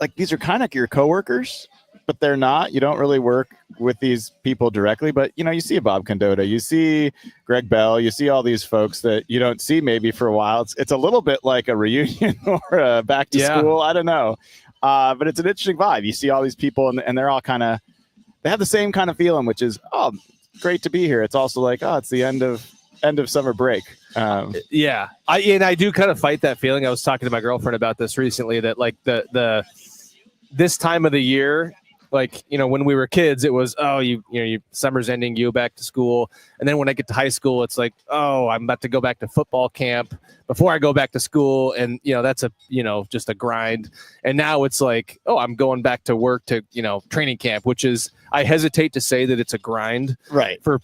like these are kind of your coworkers, but they're not. You don't really work with these people directly, but you see Bob Condotta, you see Greg Bell, you see all these folks that you don't see maybe for a while. It's a little bit like a reunion or a back to school. I don't know. But it's an interesting vibe. You see all these people and they're all they have the same kind of feeling, which is, oh, great to be here. It's also like, oh, it's the end of summer break. I do kind of fight that feeling. I was talking to my girlfriend about this recently, that like this time of the year, like, when we were kids, it was, oh, summer's ending, you go back to school. And then when I get to high school, it's like, oh, I'm about to go back to football camp before I go back to school. And, that's just a grind. And now it's like, oh, I'm going back to work to, training camp, which is, I hesitate to say that it's a grind for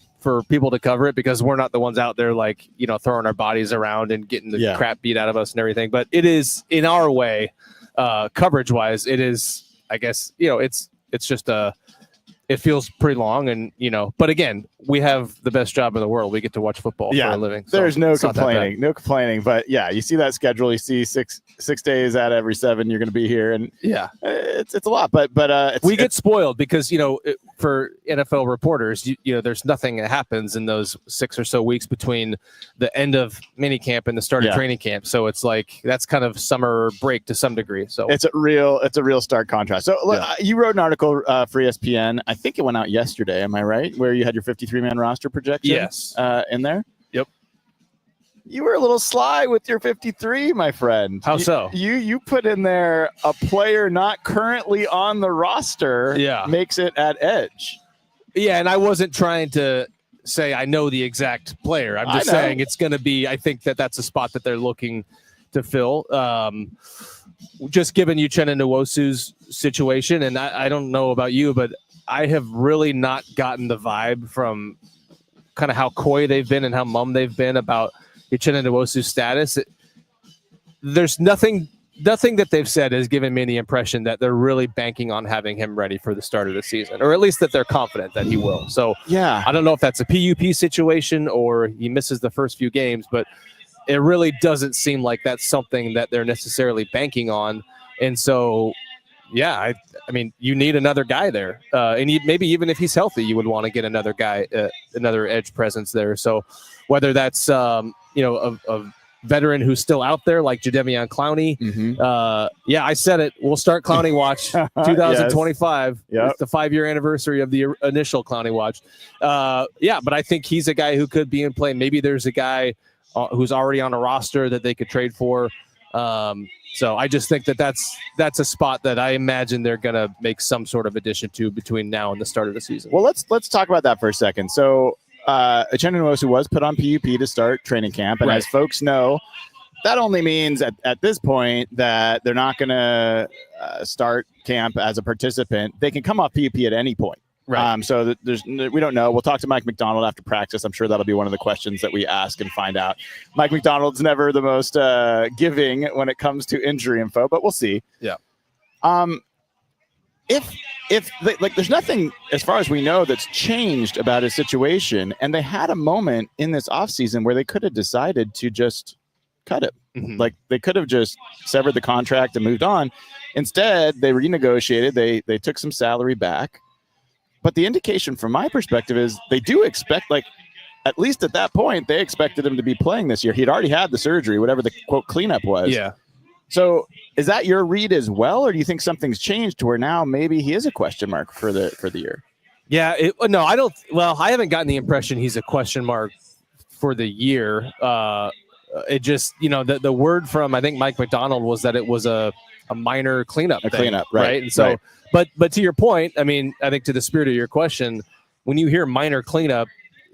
people to cover it, because we're not the ones out there like, throwing our bodies around and getting the crap beat out of us and everything. But it is, in our way, coverage wise, it is, I guess, it's just it feels pretty long, and but again, we have the best job in the world. We get to watch football for a living. So there's no complaining. But you see that schedule, you see six days out of every 7 you're going to be here, and it's a lot. But we get spoiled because for NFL reporters, there's nothing that happens in those 6 or so weeks between the end of minicamp and the start of training camp. So it's like that's kind of summer break to some degree. So it's a real stark contrast. So you wrote an article for ESPN. I think it went out yesterday. Am I right? Where you had your 53-man roster projection? Yes. In there. Yep. You were a little sly with your 53, my friend. How so? You put in there a player not currently on the roster. Yeah. Makes it at edge. Yeah, and I wasn't trying to say I know the exact player. I'm just saying it's going to be. I think that's a spot that they're looking to fill. Just given Uchenna Nwosu's situation, and I don't know about you, but I have really not gotten the vibe from kind of how coy they've been and how mum they've been about Uchenna Nwosu's status. There's nothing that they've said has given me the impression that they're really banking on having him ready for the start of the season, or at least that they're confident that he will. So yeah, I don't know if that's a PUP situation or he misses the first few games, but it really doesn't seem like that's something that they're necessarily banking on. And so, yeah, I mean, you need another guy there. And maybe even if he's healthy, you would want to get another guy, another edge presence there. So whether that's, a veteran who's still out there like Jadeveon Clowney. Yeah, I said it. We'll start Clowney Watch 2025. Yes. It's the 5-year anniversary of the initial Clowney Watch. Yeah, but I think he's a guy who could be in play. Maybe there's a guy who's already on a roster that they could trade for. So I just think that's a spot that I imagine they're going to make some sort of addition to between now and the start of the season. Well, let's talk about that for a second. So Uchenna Nwosu was put on PUP to start training camp. And as folks know, that only means at this point that they're not going to start camp as a participant. They can come off PUP at any point. Right. So we don't know. We'll talk to Mike McDonald after practice. I'm sure that'll be one of the questions that we ask and find out. Mike McDonald's never the most giving when it comes to injury info, but we'll see. Yeah. If there's nothing as far as we know that's changed about his situation, and they had a moment in this offseason where they could have decided to just cut it. Mm-hmm. Like they could have just severed the contract and moved on. Instead, they renegotiated. They took some salary back. But the indication from my perspective is they do expect, like, at least at that point, they expected him to be playing this year. He'd already had the surgery, whatever the quote cleanup was. Yeah. So is that your read as well, or do you think something's changed to where now maybe he is a question mark for the year? Yeah. No, I don't. Well, I haven't gotten the impression he's a question mark for the year. It just, the word from, I think, Mike McDonald was that it was a minor cleanup. Right. And so, but to your point, I mean, I think to the spirit of your question, when you hear minor cleanup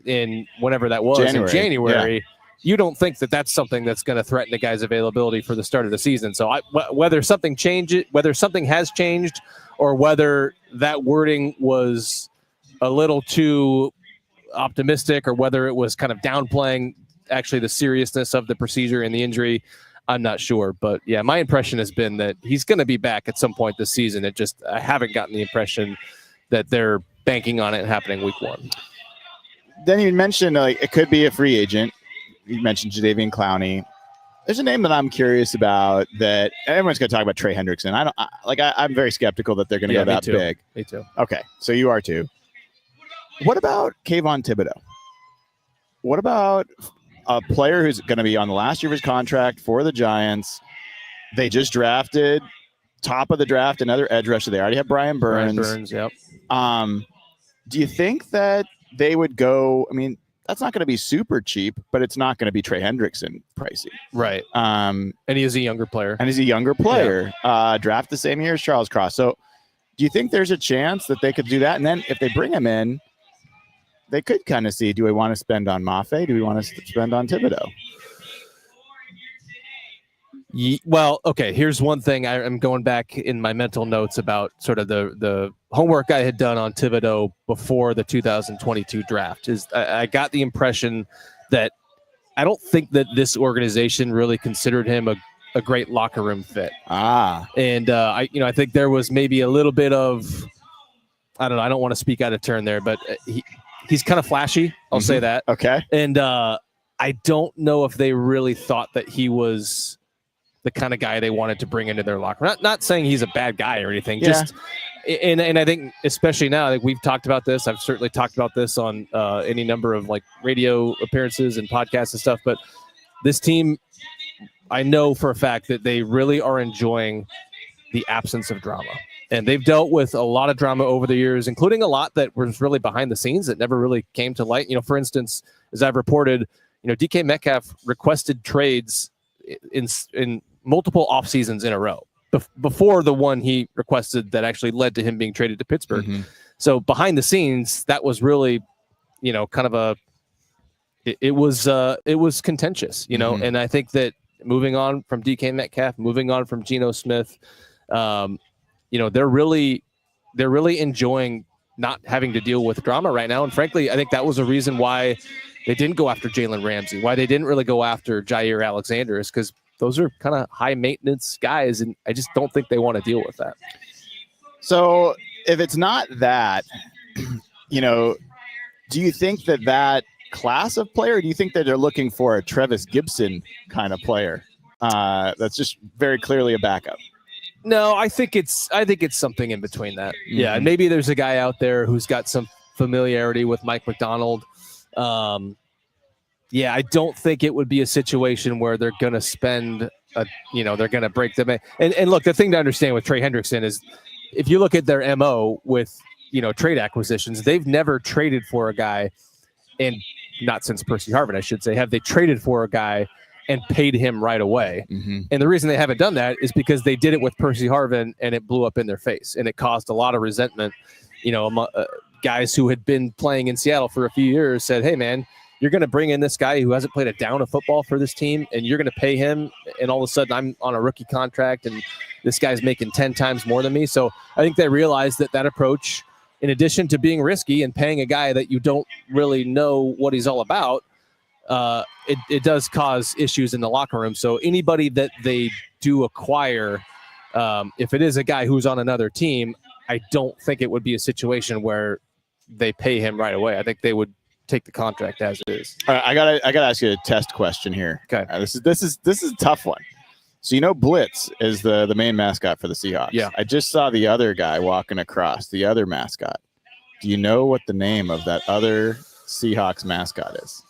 in whenever that was in January, you don't think that that's something that's going to threaten the guy's availability for the start of the season. So whether something has changed, or whether that wording was a little too optimistic, or whether it was kind of downplaying actually the seriousness of the procedure and the injury, I'm not sure. But yeah, my impression has been that he's going to be back at some point this season. I haven't gotten the impression that they're banking on it happening week 1. Then you mentioned it could be a free agent. You mentioned Jadeveon Clowney. There's a name that I'm curious about that everyone's going to talk about. Trey Hendrickson. I'm very skeptical that they're going to go that big. Me too. Okay, so you are too. What about Kayvon Thibodeau? What about a player who's going to be on the last year of his contract for the Giants? They just drafted top of the draft another edge rusher. They already have Brian Burns. Yep. Do you think that they would go? I mean, that's not going to be super cheap, but it's not going to be Trey Hendrickson pricey. Right. And he is a younger player. Yeah. Draft the same year as Charles Cross. So do you think there's a chance that they could do that? And then if they bring him in, they could kind of see, do we want to spend on Mafe? Do we want to spend on Thibodeau? Well, okay, here's one thing. I'm going back in my mental notes about sort of the homework I had done on Thibodeau before the 2022 draft. I got the impression that I don't think that this organization really considered him a great locker room fit. And I think there was maybe a little bit of, I don't know, I don't want to speak out of turn there, but he's kind of flashy. I'll say that. Okay. And I don't know if they really thought that he was the kind of guy they wanted to bring into their locker room. Not saying he's a bad guy or anything. Yeah. And I think especially now, like we've talked about this. I've certainly talked about this on any number of like radio appearances and podcasts and stuff. But this team, I know for a fact that they really are enjoying the absence of drama. And they've dealt with a lot of drama over the years, including a lot that was really behind the scenes that never really came to light. For instance, as I've reported, DK Metcalf requested trades in multiple off seasons in a row before the one he requested that actually led to him being traded to Pittsburgh. Mm-hmm. So behind the scenes, that was really, kind of it was contentious, Mm-hmm. and I think that moving on from DK Metcalf, moving on from Geno Smith, they're really enjoying not having to deal with drama right now. And frankly, I think that was a reason why they didn't go after Jalen Ramsey, why they didn't really go after Jair Alexander, is because those are kind of high maintenance guys. And I just don't think they want to deal with that. So if it's not that, do you think that class of player, do you think that they're looking for a Trevis Gibson kind of player that's just very clearly a backup? No, I think it's something in between that. Mm-hmm. Yeah, and maybe there's a guy out there who's got some familiarity with Mike McDonald. I don't think it would be a situation where they're going to spend they're going to break them. And look, the thing to understand with Trey Hendrickson is if you look at their MO with, trade acquisitions, they've never traded for a guy, and not since Percy Harvin, I should say, have they traded for a guy and paid him right away. Mm-hmm. And the reason they haven't done that is because they did it with Percy Harvin and it blew up in their face, and it caused a lot of resentment. Guys who had been playing in Seattle for a few years said, hey man, you're going to bring in this guy who hasn't played a down of football for this team, and you're going to pay him, and all of a sudden I'm on a rookie contract and this guy's making 10 times more than me. So I think they realized that approach, in addition to being risky and paying a guy that you don't really know what he's all about, it does cause issues in the locker room. So anybody that they do acquire, if it is a guy who's on another team, I don't think it would be a situation where they pay him right away. I think they would take the contract as it is. All right, I gotta ask you a test question here. Okay, this is a tough one. So Blitz is the main mascot for the Seahawks. Yeah, I just saw the other guy walking across, the other mascot. Do you know what the name of that other Seahawks mascot is?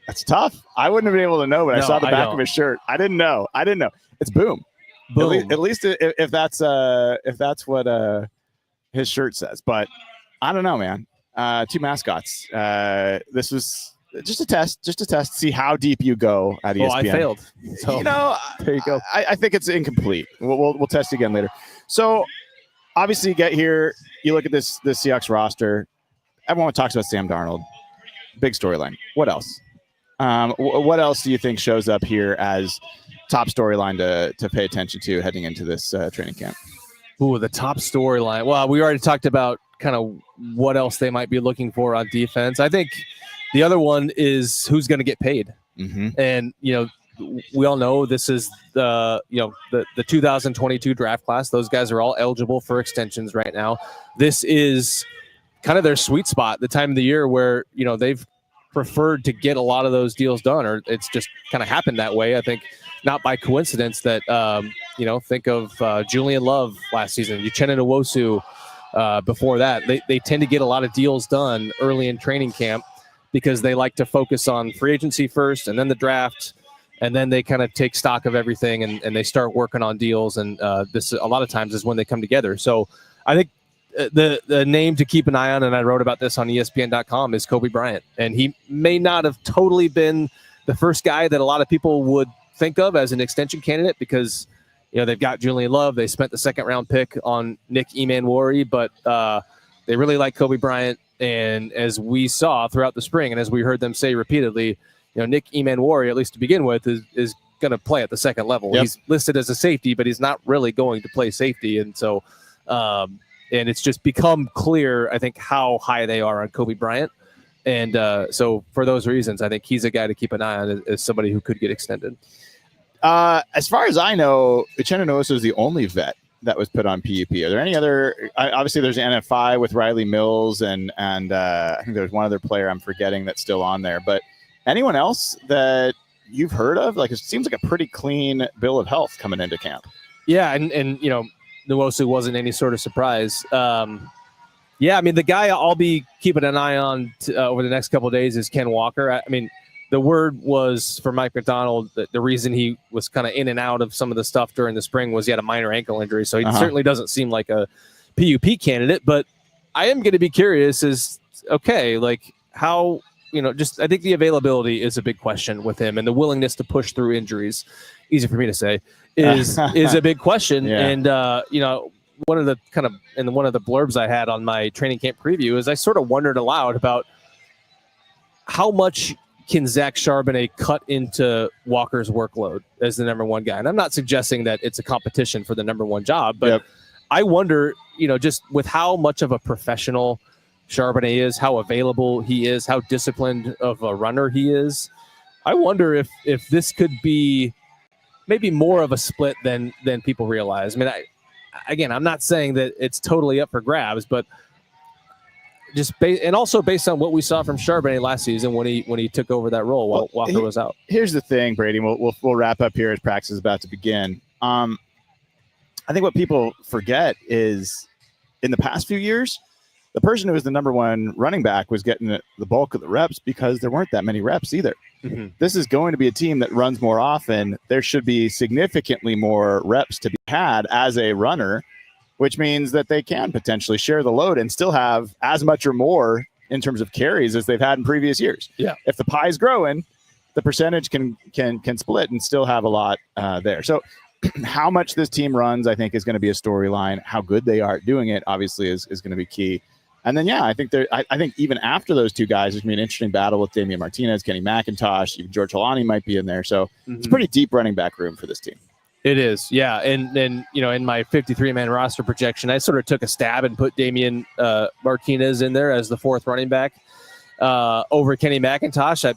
That's tough. I wouldn't have been able to know, but I saw the back of his shirt. I didn't know. It's Boom. At least if that's what his shirt says. But I don't know, man. Two mascots. This was just a test. See how deep you go at ESPN. Well, I failed. So there you go. I think it's incomplete. We'll test again later. So obviously you get here, you look at this Seahawks roster. Everyone talks about Sam Darnold. Big storyline. What else? What else do you think shows up here as top storyline to pay attention to heading into this training camp? Ooh, the top storyline. Well, we already talked about kind of what else they might be looking for on defense. I think the other one is who's going to get paid. Mm-hmm. And, we all know this is the 2022 draft class. Those guys are all eligible for extensions right now. This is kind of their sweet spot, the time of the year where, they've preferred to get a lot of those deals done, or it's just kind of happened that way. I think not by coincidence that, think of Julian Love last season, Uchenna Nwosu before that. They tend to get a lot of deals done early in training camp because they like to focus on free agency first and then the draft, and then they kind of take stock of everything and they start working on deals. And this a lot of times is when they come together. So I think the name to keep an eye on, and I wrote about this on ESPN.com, is Kobe Bryant. And he may not have totally been the first guy that a lot of people would think of as an extension candidate because, they've got Julian Love. They spent the second round pick on Nick Emanwori, but they really like Kobe Bryant. And as we saw throughout the spring, and as we heard them say repeatedly, Nick Emanwori, at least to begin with, is going to play at the second level. Yep. He's listed as a safety, but he's not really going to play safety. And so, and it's just become clear, I think, how high they are on Kobe Bryant. And so for those reasons, I think he's a guy to keep an eye on as somebody who could get extended. As far as I know, Uchenna Nwosu is the only vet that was put on PUP. Are there any other? Obviously, there's NFI with Riley Mills, and I think there's one other player I'm forgetting that's still on there. But anyone else that you've heard of? Like, it seems like a pretty clean bill of health coming into camp. Yeah, and Nwosu wasn't any sort of surprise. Yeah, I mean, the guy I'll be keeping an eye on over the next couple of days is Ken Walker. I mean, the word was for Mike McDonald that the reason he was kind of in and out of some of the stuff during the spring was he had a minor ankle injury. So he certainly doesn't seem like a PUP candidate. But I am going to be curious as okay, like how, just I think the availability is a big question with him, and the willingness to push through injuries, easy for me to say, is a big question. Yeah. And one of the blurbs I had on my training camp preview is I sort of wondered aloud about how much can Zach Charbonnet cut into Walker's workload as the number one guy. And I'm not suggesting that it's a competition for the number one job, but I wonder, just with how much of a professional Charbonnet is, how available he is, how disciplined of a runner he is, I wonder if this could be maybe more of a split than people realize. I mean, I'm not saying that it's totally up for grabs, but and also based on what we saw from Charbonnet last season when he took over that role while Walker was out. Here's the thing, Brady. We'll wrap up here as practice is about to begin. I think what people forget is in the past few years, the person who was the number one running back was getting the bulk of the reps because there weren't that many reps either. Mm-hmm. This is going to be a team that runs more often. There should be significantly more reps to be had as a runner, which means that they can potentially share the load and still have as much or more in terms of carries as they've had in previous years. Yeah. If the pie's growing, the percentage can split and still have a lot there. So how much this team runs, I think, is going to be a storyline. How good they are at doing it, obviously, is going to be key. And then, I think I think even after those two guys, there's going to be an interesting battle with Damian Martinez, Kenny McIntosh, even George Holani might be in there. So It's a pretty deep running back room for this team. It is, yeah. And in my 53-man roster projection, I sort of took a stab and put Damian Martinez in there as the fourth running back over Kenny McIntosh. I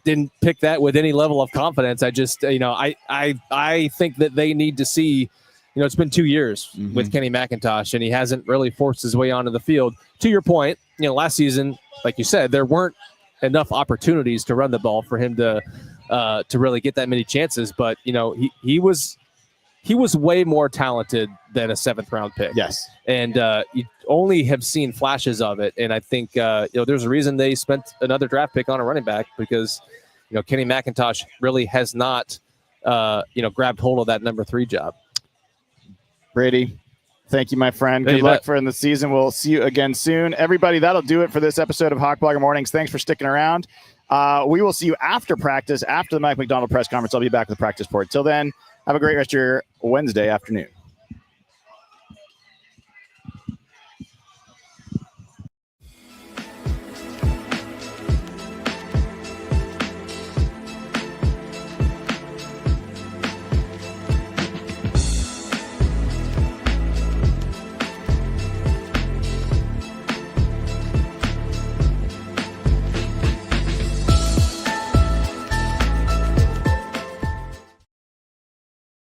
didn't pick that with any level of confidence. I just, I think that they need to see, it's been 2 years with Kenny McIntosh, and he hasn't really forced his way onto the field. To your point, last season, like you said, there weren't enough opportunities to run the ball for him to really get that many chances. But, he was way more talented than a seventh round pick. Yes. And you only have seen flashes of it. And I think, there's a reason they spent another draft pick on a running back because, Kenny McIntosh really has not, grabbed hold of that number 3 job. Brady, thank you, my friend. Good luck for in the season. We'll see you again soon. Everybody, that'll do it for this episode of Hawk Blogger Mornings. Thanks for sticking around. We will see you after practice, after the Mike McDonald press conference. I'll be back with the practice report. Till then, have a great rest of your Wednesday afternoon.